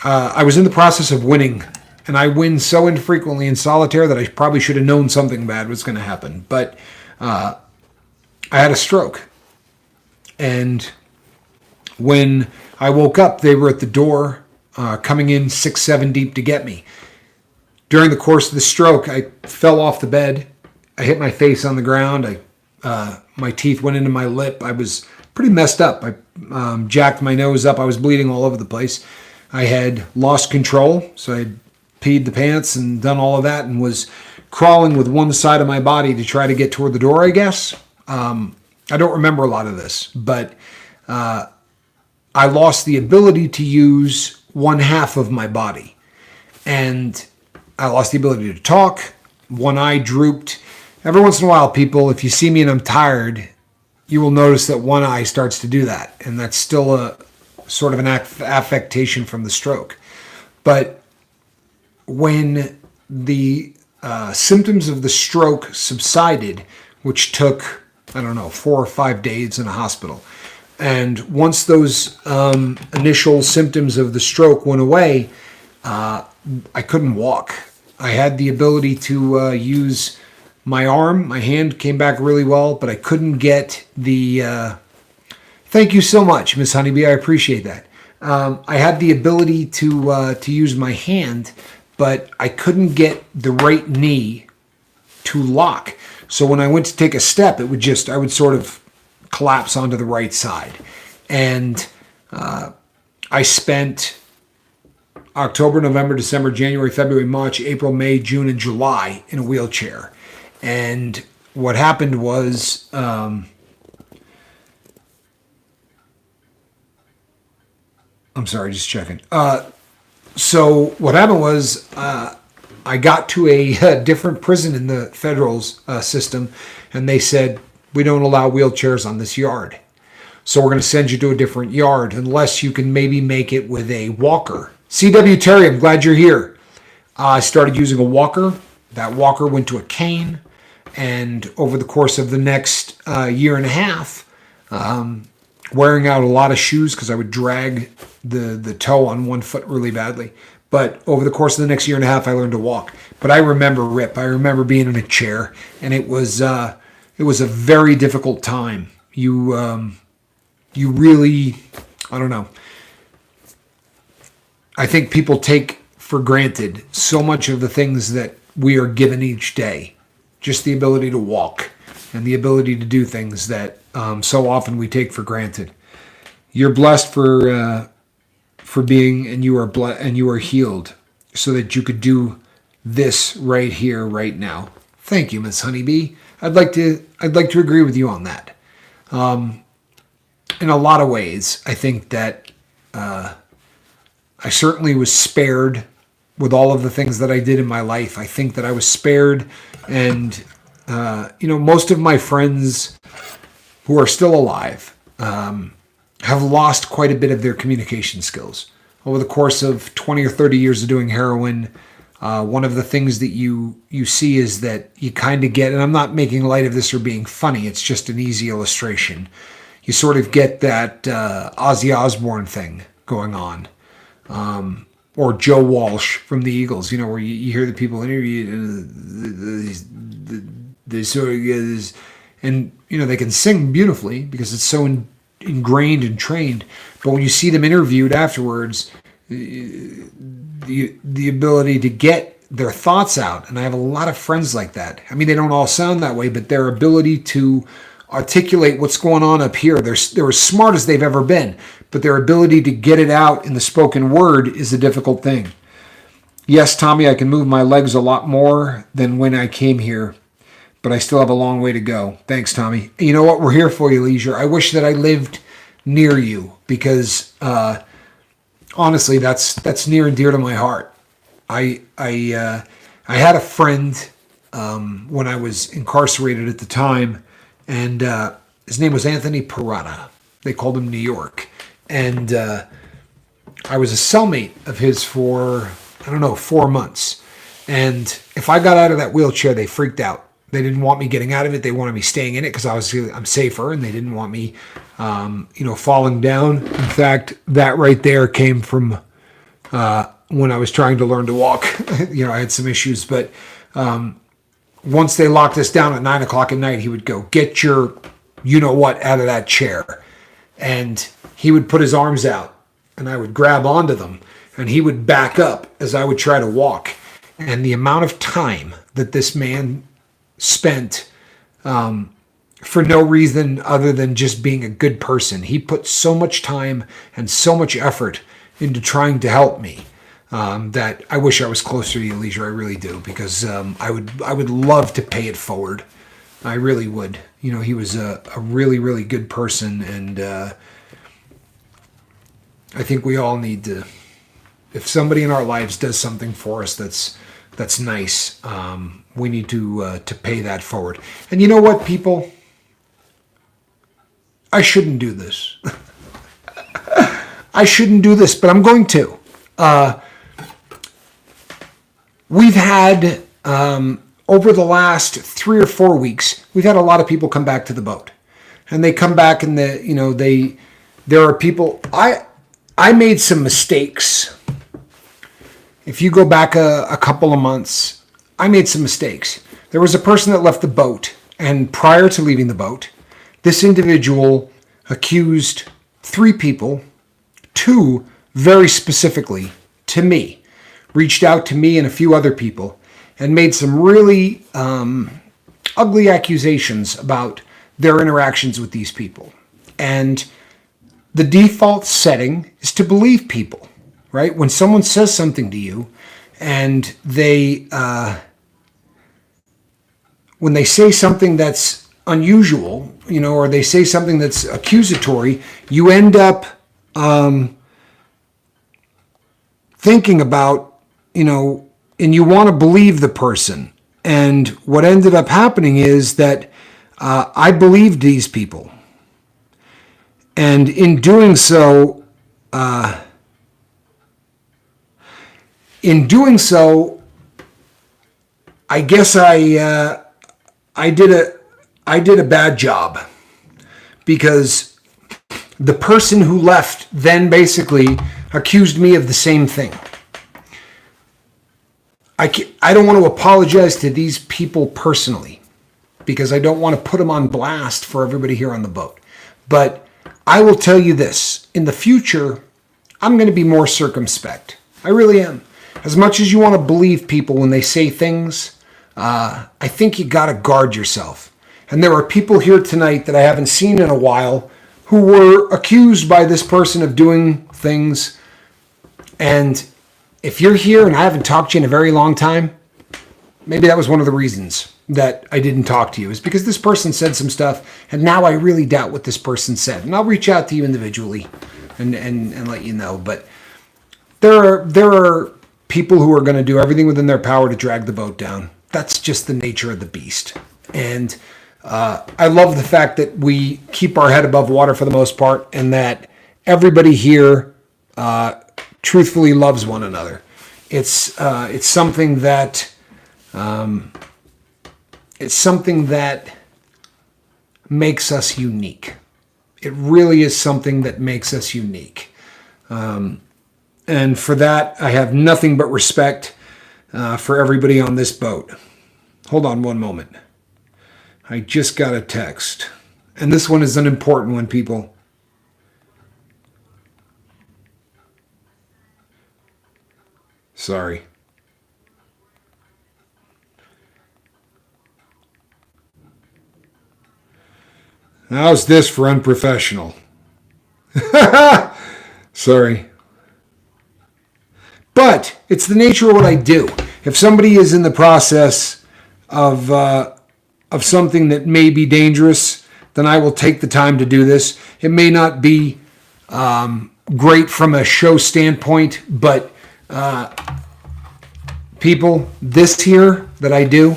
I was in the process of winning. And I win so infrequently in solitaire that I probably should have known something bad was going to happen. But I had a stroke. And when I woke up, they were at the door coming in 6-7 deep to get me. During the course of the stroke, I fell off the bed. I hit my face on the ground. My teeth went into my lip. I was pretty messed up. I jacked my nose up. I was bleeding all over the place. I had lost control, so I peed the pants and done all of that and was crawling with one side of my body to try to get toward the door, I guess. I don't remember a lot of this, but I lost the ability to use one half of my body. And I lost the ability to talk. One eye drooped. Every once in a while, people, if you see me and I'm tired, you will notice that one eye starts to do that. And that's still a sort of an affectation from the stroke. But when the symptoms of the stroke subsided, which took, 4 or 5 days in a hospital. And once those initial symptoms of the stroke went away, I couldn't walk. I had the ability to use my arm. My hand came back really well, but I couldn't get the... Thank you so much, Miss Honeybee. I appreciate that. I had the ability to use my hand, but I couldn't get the right knee to lock. So when I went to take a step, I would sort of collapse onto the right side. And I spent October, November, December, January, February, March, April, May, June, and July in a wheelchair. And what happened was, I'm sorry, just checking. So what happened was, I got to a different prison in the federal system, and they said, we don't allow wheelchairs on this yard. So we're going to send you to a different yard unless you can maybe make it with a walker. C.W. Terry, I'm glad you're here. I started using a walker. That walker went to a cane. And over the course of the next year and a half, wearing out a lot of shoes because I would drag the toe on one foot really badly. But over the course of the next year and a half, I learned to walk. But I remember Rip. I remember being in a chair, and it was a very difficult time. You really, I don't know. I think people take for granted so much of the things that we are given each day. Just the ability to walk and the ability to do things that so often we take for granted. You're blessed for being, and you are healed, so that you could do this right here, right now. Thank you, Miss Honeybee. I'd like to agree with you on that. In a lot of ways, I think that I certainly was spared with all of the things that I did in my life. I think that I was spared, and most of my friends who are still alive have lost quite a bit of their communication skills. Over the course of 20 or 30 years of doing heroin, one of the things that you see is that you kind of get, and I'm not making light of this or being funny, it's just an easy illustration. You sort of get that Ozzy Osbourne thing going on. Or Joe Walsh from the Eagles, where you hear the people interviewed, and they can sing beautifully because it's so ingrained and trained. But when you see them interviewed afterwards, the ability to get their thoughts out, and I have a lot of friends like that. I mean, they don't all sound that way, but their ability to articulate what's going on up here, they're as smart as they've ever been, but their ability to get it out in the spoken word is a difficult thing. Yes, Tommy, I can move my legs a lot more than when I came here, but I still have a long way to go. Thanks, Tommy. You know what? We're here for you, Leisure. I wish that I lived near you, because honestly, that's near and dear to my heart. I had a friend when I was incarcerated at the time, and his name was Anthony Parada. They called him New York. And I was a cellmate of his for, 4 months. And if I got out of that wheelchair, they freaked out. They didn't want me getting out of it. They wanted me staying in it because I'm safer, and they didn't want me, falling down. In fact, that right there came from when I was trying to learn to walk. I had some issues, but once they locked us down at 9 o'clock at night, he would go, "Get your you-know-what out of that chair." And he would put his arms out, and I would grab onto them, and he would back up as I would try to walk. And the amount of time that this man spent for no reason other than just being a good person. He put so much time and so much effort into trying to help me. That I wish I was closer to you, Leisure. I really do, because I would love to pay it forward. I really would. He was a really, really good person, and I think we all need to. If somebody in our lives does something for us that's nice, we need to pay that forward. And you know what, people? I shouldn't do this. I shouldn't do this, but I'm going to. We've had, over the last 3 or 4 weeks, we've had a lot of people come back to the boat. And they come back and there are people, I made some mistakes. If you go back a couple of months, I made some mistakes. There was a person that left the boat, and prior to leaving the boat, this individual accused 3 people, 2 very specifically to me, reached out to me and a few other people, and made some really ugly accusations about their interactions with these people. And the default setting is to believe people, right? When someone says something to you and when they say something that's unusual, or they say something that's accusatory, you end up thinking about, and you want to believe the person. And what ended up happening is that I believed these people. And in doing so, I guess I did a bad job, because the person who left then basically accused me of the same thing. I don't want to apologize to these people personally, because I don't want to put them on blast for everybody here on the boat. But I will tell you this, in the future, I'm going to be more circumspect. I really am. As much as you want to believe people when they say things, I think you got to guard yourself. And there are people here tonight that I haven't seen in a while who were accused by this person of doing things. And if you're here and I haven't talked to you in a very long time, maybe that was one of the reasons that I didn't talk to you, is because this person said some stuff, and now I really doubt what this person said. And I'll reach out to you individually and let you know. But there are people who are going to do everything within their power to drag the boat down. That's just the nature of the beast. And I love the fact that we keep our head above water for the most part, and that everybody here truthfully loves one another. It's something that makes us unique. It really is something that makes us unique. And for that, I have nothing but respect for everybody on this boat. Hold on one moment. I just got a text. And this one is an important one, people. Sorry. How's this for unprofessional? Sorry. But it's the nature of what I do. If somebody is in the process of something that may be dangerous, then I will take the time to do this. It may not be great from a show standpoint, but people, this here that I do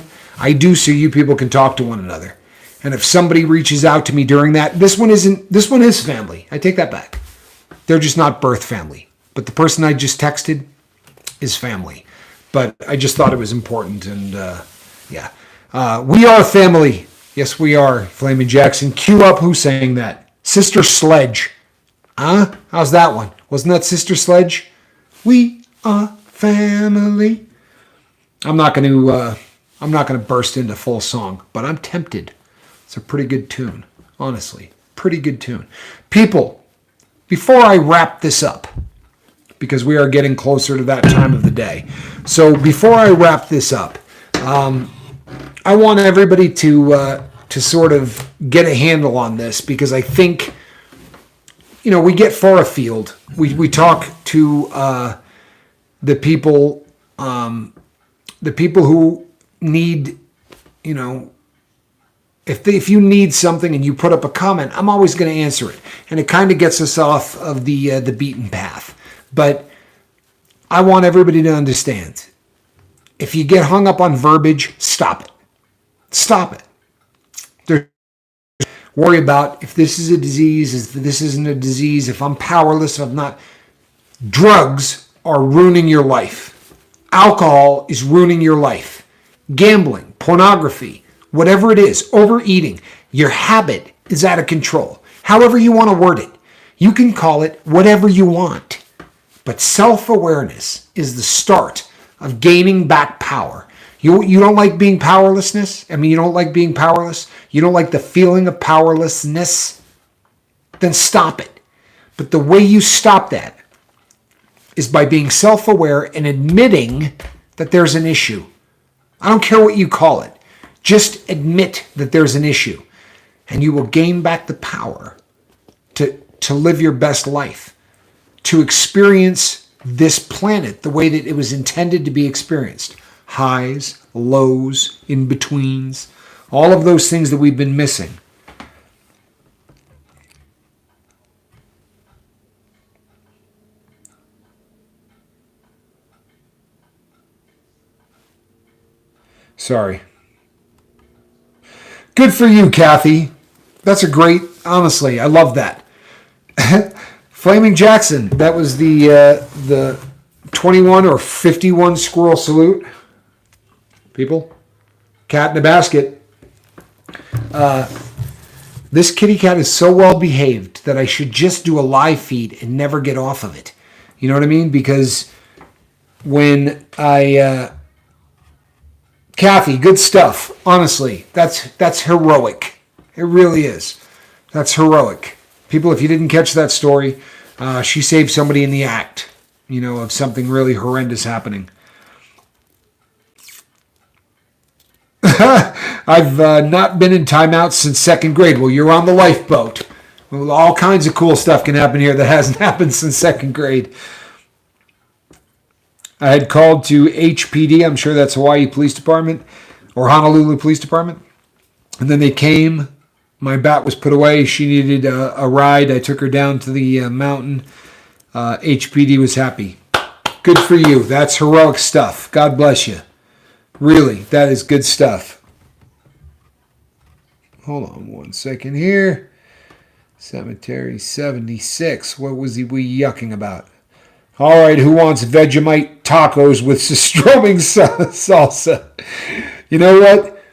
so you people can talk to one another. And if somebody reaches out to me during that, this one is family. I take that back. They're just not birth family. But the person I just texted is family. But I just thought it was important. And yeah. We are family. Yes, we are. Flaming Jackson. Cue up who's saying that. Sister Sledge. Huh? How's that one? Wasn't that Sister Sledge? We are family. I'm not going to burst into full song, but I'm tempted. It's a pretty good tune, honestly. Pretty good tune. People, before I wrap this up, because we are getting closer to that time of the day. So before I wrap this up, I want everybody to sort of get a handle on this, because I think, we get far afield. We talk to the people who need, if you need something and you put up a comment, I'm always going to answer it. And it kind of gets us off of the beaten path. But I want everybody to understand, if you get hung up on verbiage, stop it. Stop it. Worry about if this is a disease, if this isn't a disease, if I'm powerless, if I'm not. Drugs are ruining your life. Alcohol is ruining your life. Gambling, pornography, whatever it is, overeating, your habit is out of control. However you want to word it, you can call it whatever you want. But self-awareness is the start of gaining back power. You don't like being powerlessness? You don't like being powerless? You don't like the feeling of powerlessness? Then stop it. But the way you stop that is by being self-aware and admitting that there's an issue. I don't care what you call it. Just admit that there's an issue. And you will gain back the power to live your best life. To experience this planet the way that it was intended to be experienced. Highs, lows, in-betweens, all of those things that we've been missing. Sorry. Good for you, Kathy. That's honestly, I love that. Flaming Jackson, that was the 21 or 51 squirrel salute. People, cat in a basket. This kitty cat is so well behaved that I should just do a live feed and never get off of it. You know what I mean? Because when Kathy, good stuff. Honestly, that's heroic. It really is. That's heroic. People, if you didn't catch that story, she saved somebody in the act. of something really horrendous happening. I've not been in timeout since second grade. Well, you're on the lifeboat. Well, all kinds of cool stuff can happen here that hasn't happened since second grade. I had called to HPD. I'm sure that's Hawaii Police Department or Honolulu Police Department. And then they came. My bat was put away. She needed a ride. I took her down to the mountain. HPD was happy. Good for you. That's heroic stuff. God bless you. Really, that is good stuff. Hold on one second here. Cemetery 76. What was we yucking about? All right, who wants Vegemite tacos with Sistroming salsa? You know what?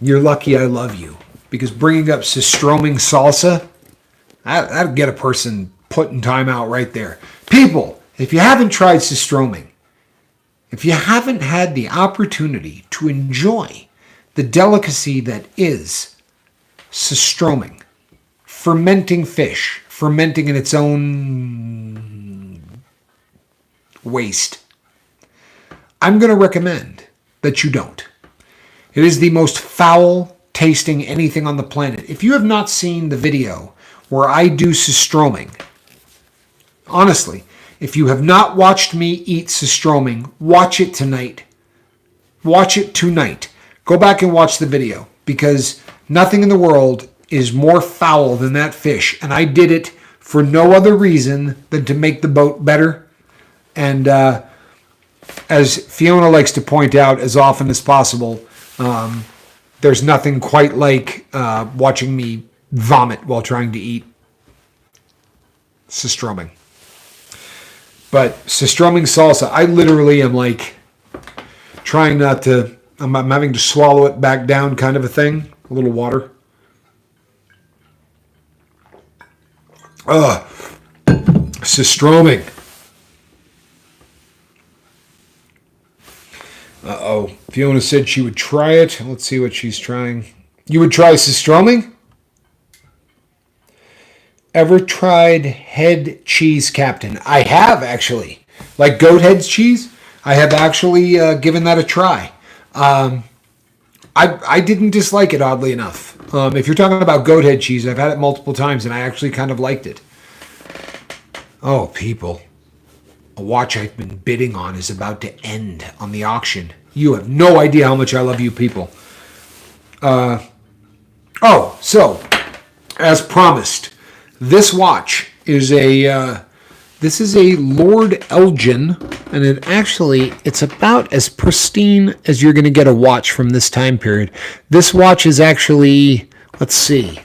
You're lucky I love you. Because bringing up Sistroming salsa, that'd get a person put in timeout right there. People, if you haven't tried Sistroming, if you haven't had the opportunity to enjoy the delicacy that is Sistroming, fermenting fish, fermenting in its own waste, I'm going to recommend that you don't. It is the most foul tasting anything on the planet. If you have not seen the video where I do Sistroming, honestly, if you have not watched me eat Sistroming, watch it tonight. Watch it tonight. Go back and watch the video because nothing in the world is more foul than that fish. And I did it for no other reason than to make the boat better. And as Fiona likes to point out as often as possible, there's nothing quite like watching me vomit while trying to eat Sistroming. But Sistroming salsa, I literally am like trying not to, I'm having to swallow it back down kind of a thing. A little water. Sistroming. Uh-oh. Fiona said she would try it. Let's see what she's trying. You would try Sistroming? Ever tried head cheese, Captain? I have, actually. Like goat head cheese? I have actually given that a try. I didn't dislike it, oddly enough. If you're talking about goat head cheese, I've had it multiple times, and I actually kind of liked it. Oh, people. A watch I've been bidding on is about to end on the auction. You have no idea how much I love you people. So, as promised, this watch is this is a Lord Elgin, and it's about as pristine as you're going to get a watch from this time period. This watch is actually, let's see.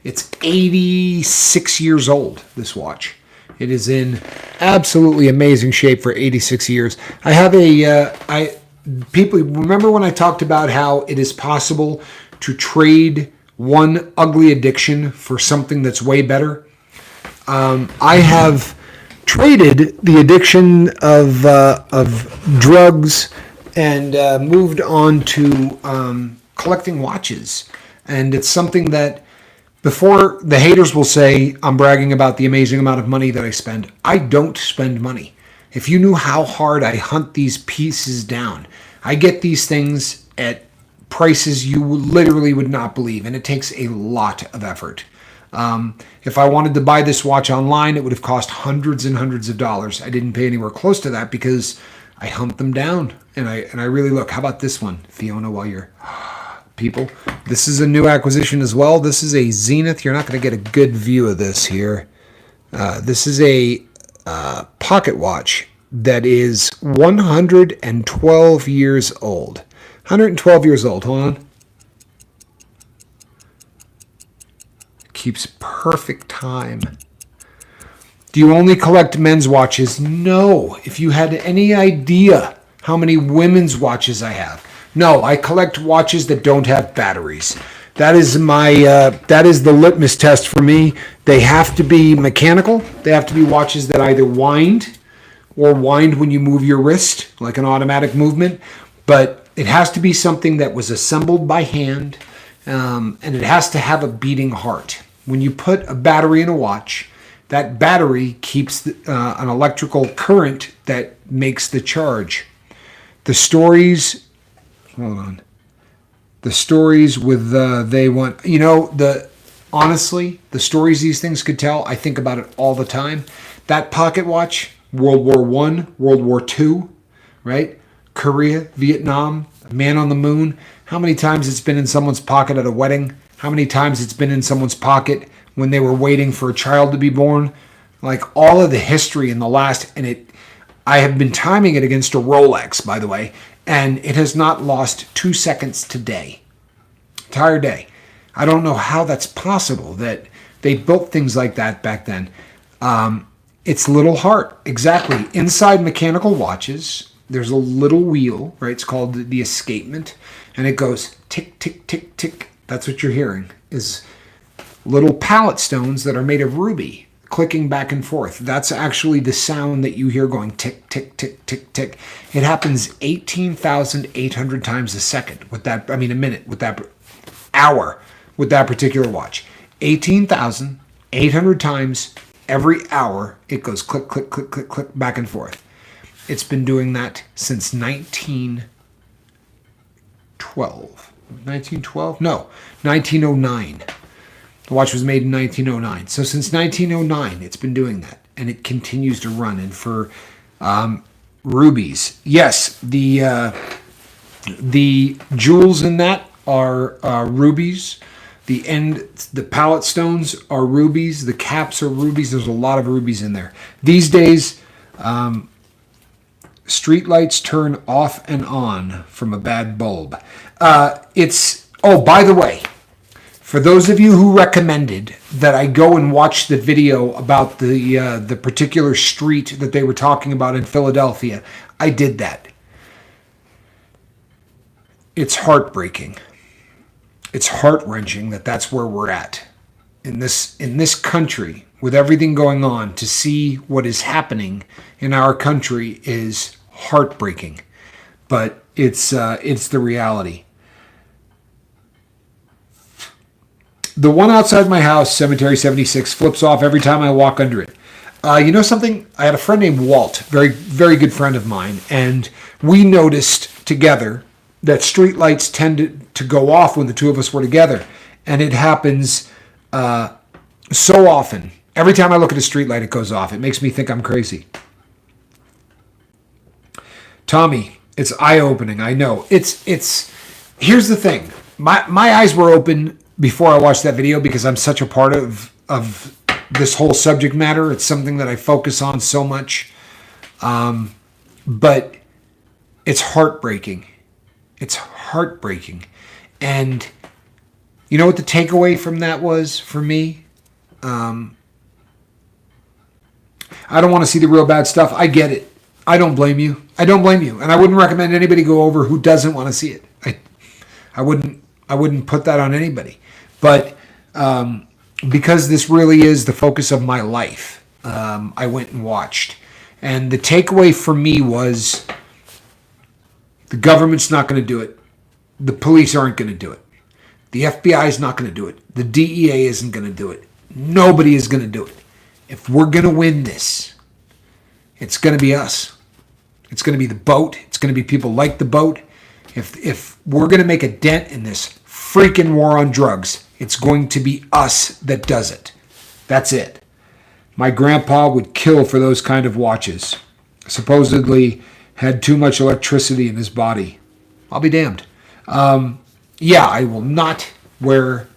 It's 86 years old, this watch. It is in absolutely amazing shape for 86 years. I have people remember when I talked about how it is possible to trade one ugly addiction for something that's way better? I have traded the addiction of drugs and moved on to collecting watches. And it's something that before the haters will say I'm bragging about the amazing amount of money that I spend. I don't spend money. If you knew how hard I hunt these pieces down, I get these things at prices you literally would not believe, and it takes a lot of effort. If I wanted to buy this watch online, it would have cost hundreds and hundreds of dollars. I didn't pay anywhere close to that because I hunt them down, and I really look. How about this one, Fiona, while you're... People, this is a new acquisition as well. This is a Zenith. You're not going to get a good view of this here. This is a pocket watch that is 112 years old. 112 years old. Hold on. Keeps perfect time. Do you only collect men's watches? No. If you had any idea how many women's watches I have. No, I collect watches that don't have batteries. That is that is the litmus test for me. They have to be mechanical. They have to be watches that either wind or wind when you move your wrist, like an automatic movement. But it has to be something that was assembled by hand, and it has to have a beating heart. When you put a battery in a watch, that battery keeps an electrical current that makes the charge. The stories, hold on. The stories with they want, honestly, the stories these things could tell, I think about it all the time. That pocket watch, World War I, World War II, right? Korea, Vietnam, man on the moon. How many times it's been in someone's pocket at a wedding? How many times it's been in someone's pocket when they were waiting for a child to be born? Like all of the history in the last, I have been timing it against a Rolex, by the way, and it has not lost 2 seconds today. Entire day. I don't know how that's possible that they built things like that back then. It's little heart. Exactly. Inside mechanical watches, there's a little wheel, right? It's called the escapement, and it goes tick, tick, tick, tick. That's what you're hearing, is little pallet stones that are made of ruby clicking back and forth. That's actually the sound that you hear going tick, tick, tick, tick, tick. It happens 18,800 times a second with that, a minute with that hour with that particular watch. 18,800 times every hour it goes click, click, click, click, click, back and forth. It's been doing that since 1912. 1912? No, 1909. The watch was made in 1909. So since 1909, it's been doing that. And it continues to run. And for rubies, yes, the jewels in that are rubies. The pallet stones are rubies. The caps are rubies. There's a lot of rubies in there. These days, street lights turn off and on from a bad bulb. By the way, for those of you who recommended that I go and watch the video about the particular street that they were talking about in Philadelphia, I did that. It's heartbreaking. It's heart-wrenching that that's where we're at in this country with everything going on. To see what is happening in our country is heartbreaking, but it's the reality. The one outside my house, Cemetery 76, flips off every time I walk under it. You know something? I had a friend named Walt, very, very good friend of mine, and we noticed together that street lights tended to go off when the two of us were together. And it happens so often. Every time I look at a street light, it goes off. It makes me think I'm crazy. Tommy, it's eye-opening. I know. It's. Here's the thing. My eyes were open before I watched that video because I'm such a part of this whole subject matter. It's something that I focus on so much. But it's heartbreaking. It's heartbreaking. And you know what the takeaway from that was for me? I don't want to see the real bad stuff. I get it. I don't blame you. And I wouldn't recommend anybody go over who doesn't want to see it. I wouldn't put that on anybody. But because this really is the focus of my life, I went and watched. And the takeaway for me was the government's not going to do it. The police aren't going to do it. The FBI is not going to do it. The DEA isn't going to do it. Nobody is going to do it. If we're going to win this, it's going to be us. It's going to be the boat. It's going to be people like the boat. If we're going to make a dent in this freaking war on drugs, it's going to be us that does it. That's it. My grandpa would kill for those kind of watches. Supposedly had too much electricity in his body. I'll be damned. I will not wear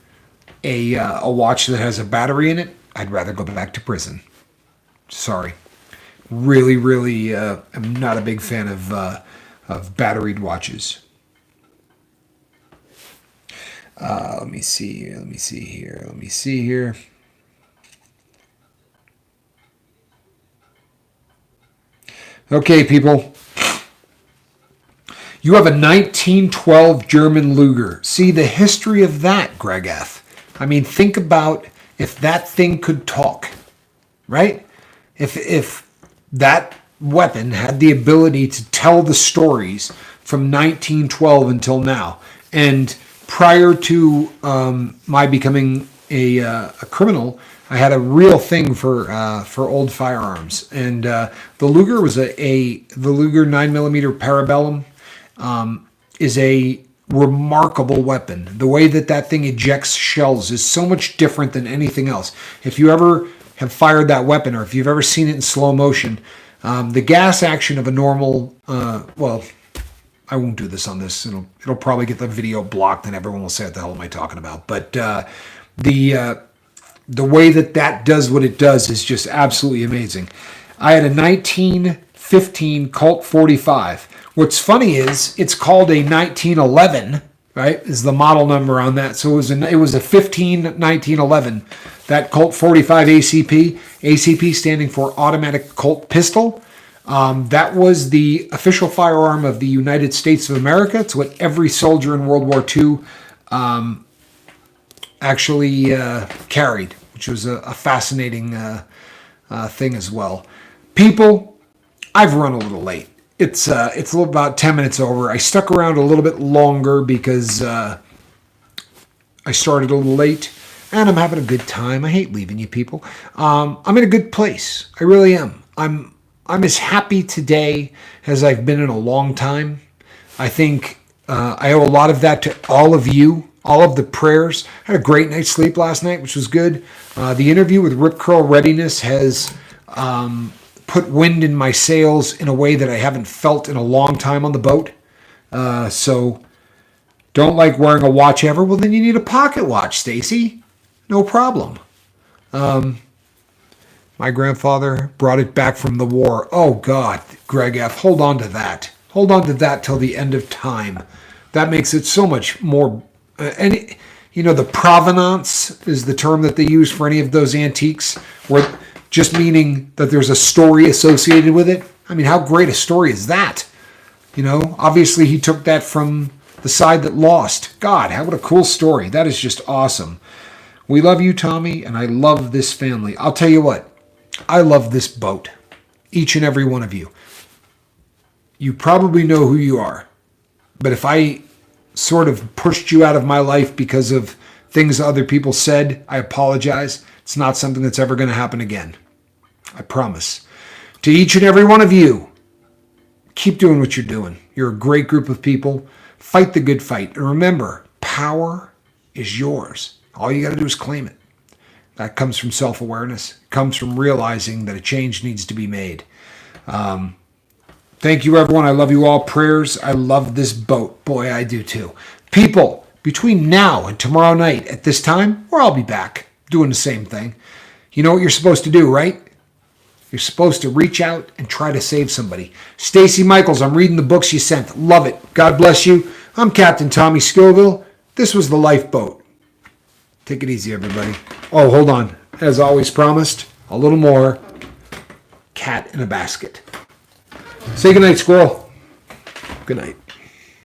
a watch that has a battery in it. I'd rather go back to prison. Sorry. Really, really, I'm not a big fan of batteried watches. Let me see here. Okay, people. You have a 1912 German Luger. See the history of that, Greg F. I mean, think about if that thing could talk, right? If that weapon had the ability to tell the stories from 1912 until now. And prior to my becoming a criminal, I had a real thing for old firearms, and the Luger was the Luger 9mm Parabellum is a remarkable weapon. The way that thing ejects shells is so much different than anything else. If you ever have fired that weapon, or if you've ever seen it in slow motion, the gas action of a normal, well, I won't do this on this. It'll probably get the video blocked, and everyone will say, "What the hell am I talking about?" But the way that does what it does is just absolutely amazing. I had a 1915 Colt 45. What's funny is it's called a 1911, right? Is the model number on that. So it was a 15 1911. That Colt 45 ACP, ACP standing for Automatic Colt Pistol. That was the official firearm of the United States of America. It's what every soldier in World War II actually carried, which was a fascinating thing as well. People, I've run a little late. It's about 10 minutes over. I stuck around a little bit longer because I started a little late, and I'm having a good time. I hate leaving you people. I'm in a good place. I really am. I'm as happy today as I've been in a long time. I think I owe a lot of that to all of you, all of the prayers. I had a great night's sleep last night, which was good. The interview with Rip Curl Readiness has put wind in my sails in a way that I haven't felt in a long time on the boat. So don't like wearing a watch ever? Well, then you need a pocket watch, Stacy. No problem. My grandfather brought it back from the war. Oh, God, Greg F., hold on to that. Hold on to that till the end of time. That makes it so much more... the provenance is the term that they use for any of those antiques, where just meaning that there's a story associated with it. I mean, how great a story is that? Obviously he took that from the side that lost. God, what a cool story. That is just awesome. We love you, Tommy, and I love this family. I'll tell you what. I love this boat. Each and every one of you. You probably know who you are. But if I sort of pushed you out of my life because of things other people said, I apologize. It's not something that's ever going to happen again. I promise. To each and every one of you, keep doing what you're doing. You're a great group of people. Fight the good fight. And remember, power is yours. All you got to do is claim it. That comes from self-awareness. It comes from realizing that a change needs to be made. Thank you, everyone. I love you all. Prayers. I love this boat. Boy, I do too. People, between now and tomorrow night at this time, or I'll be back doing the same thing. You know what you're supposed to do, right? You're supposed to reach out and try to save somebody. Stacy Michaels, I'm reading the books you sent. Love it. God bless you. I'm Captain Tommy Scoville. This was the Lifeboat. Take it easy, everybody. Oh, hold on. As always promised, a little more cat in a basket. Say goodnight, squirrel. Good night.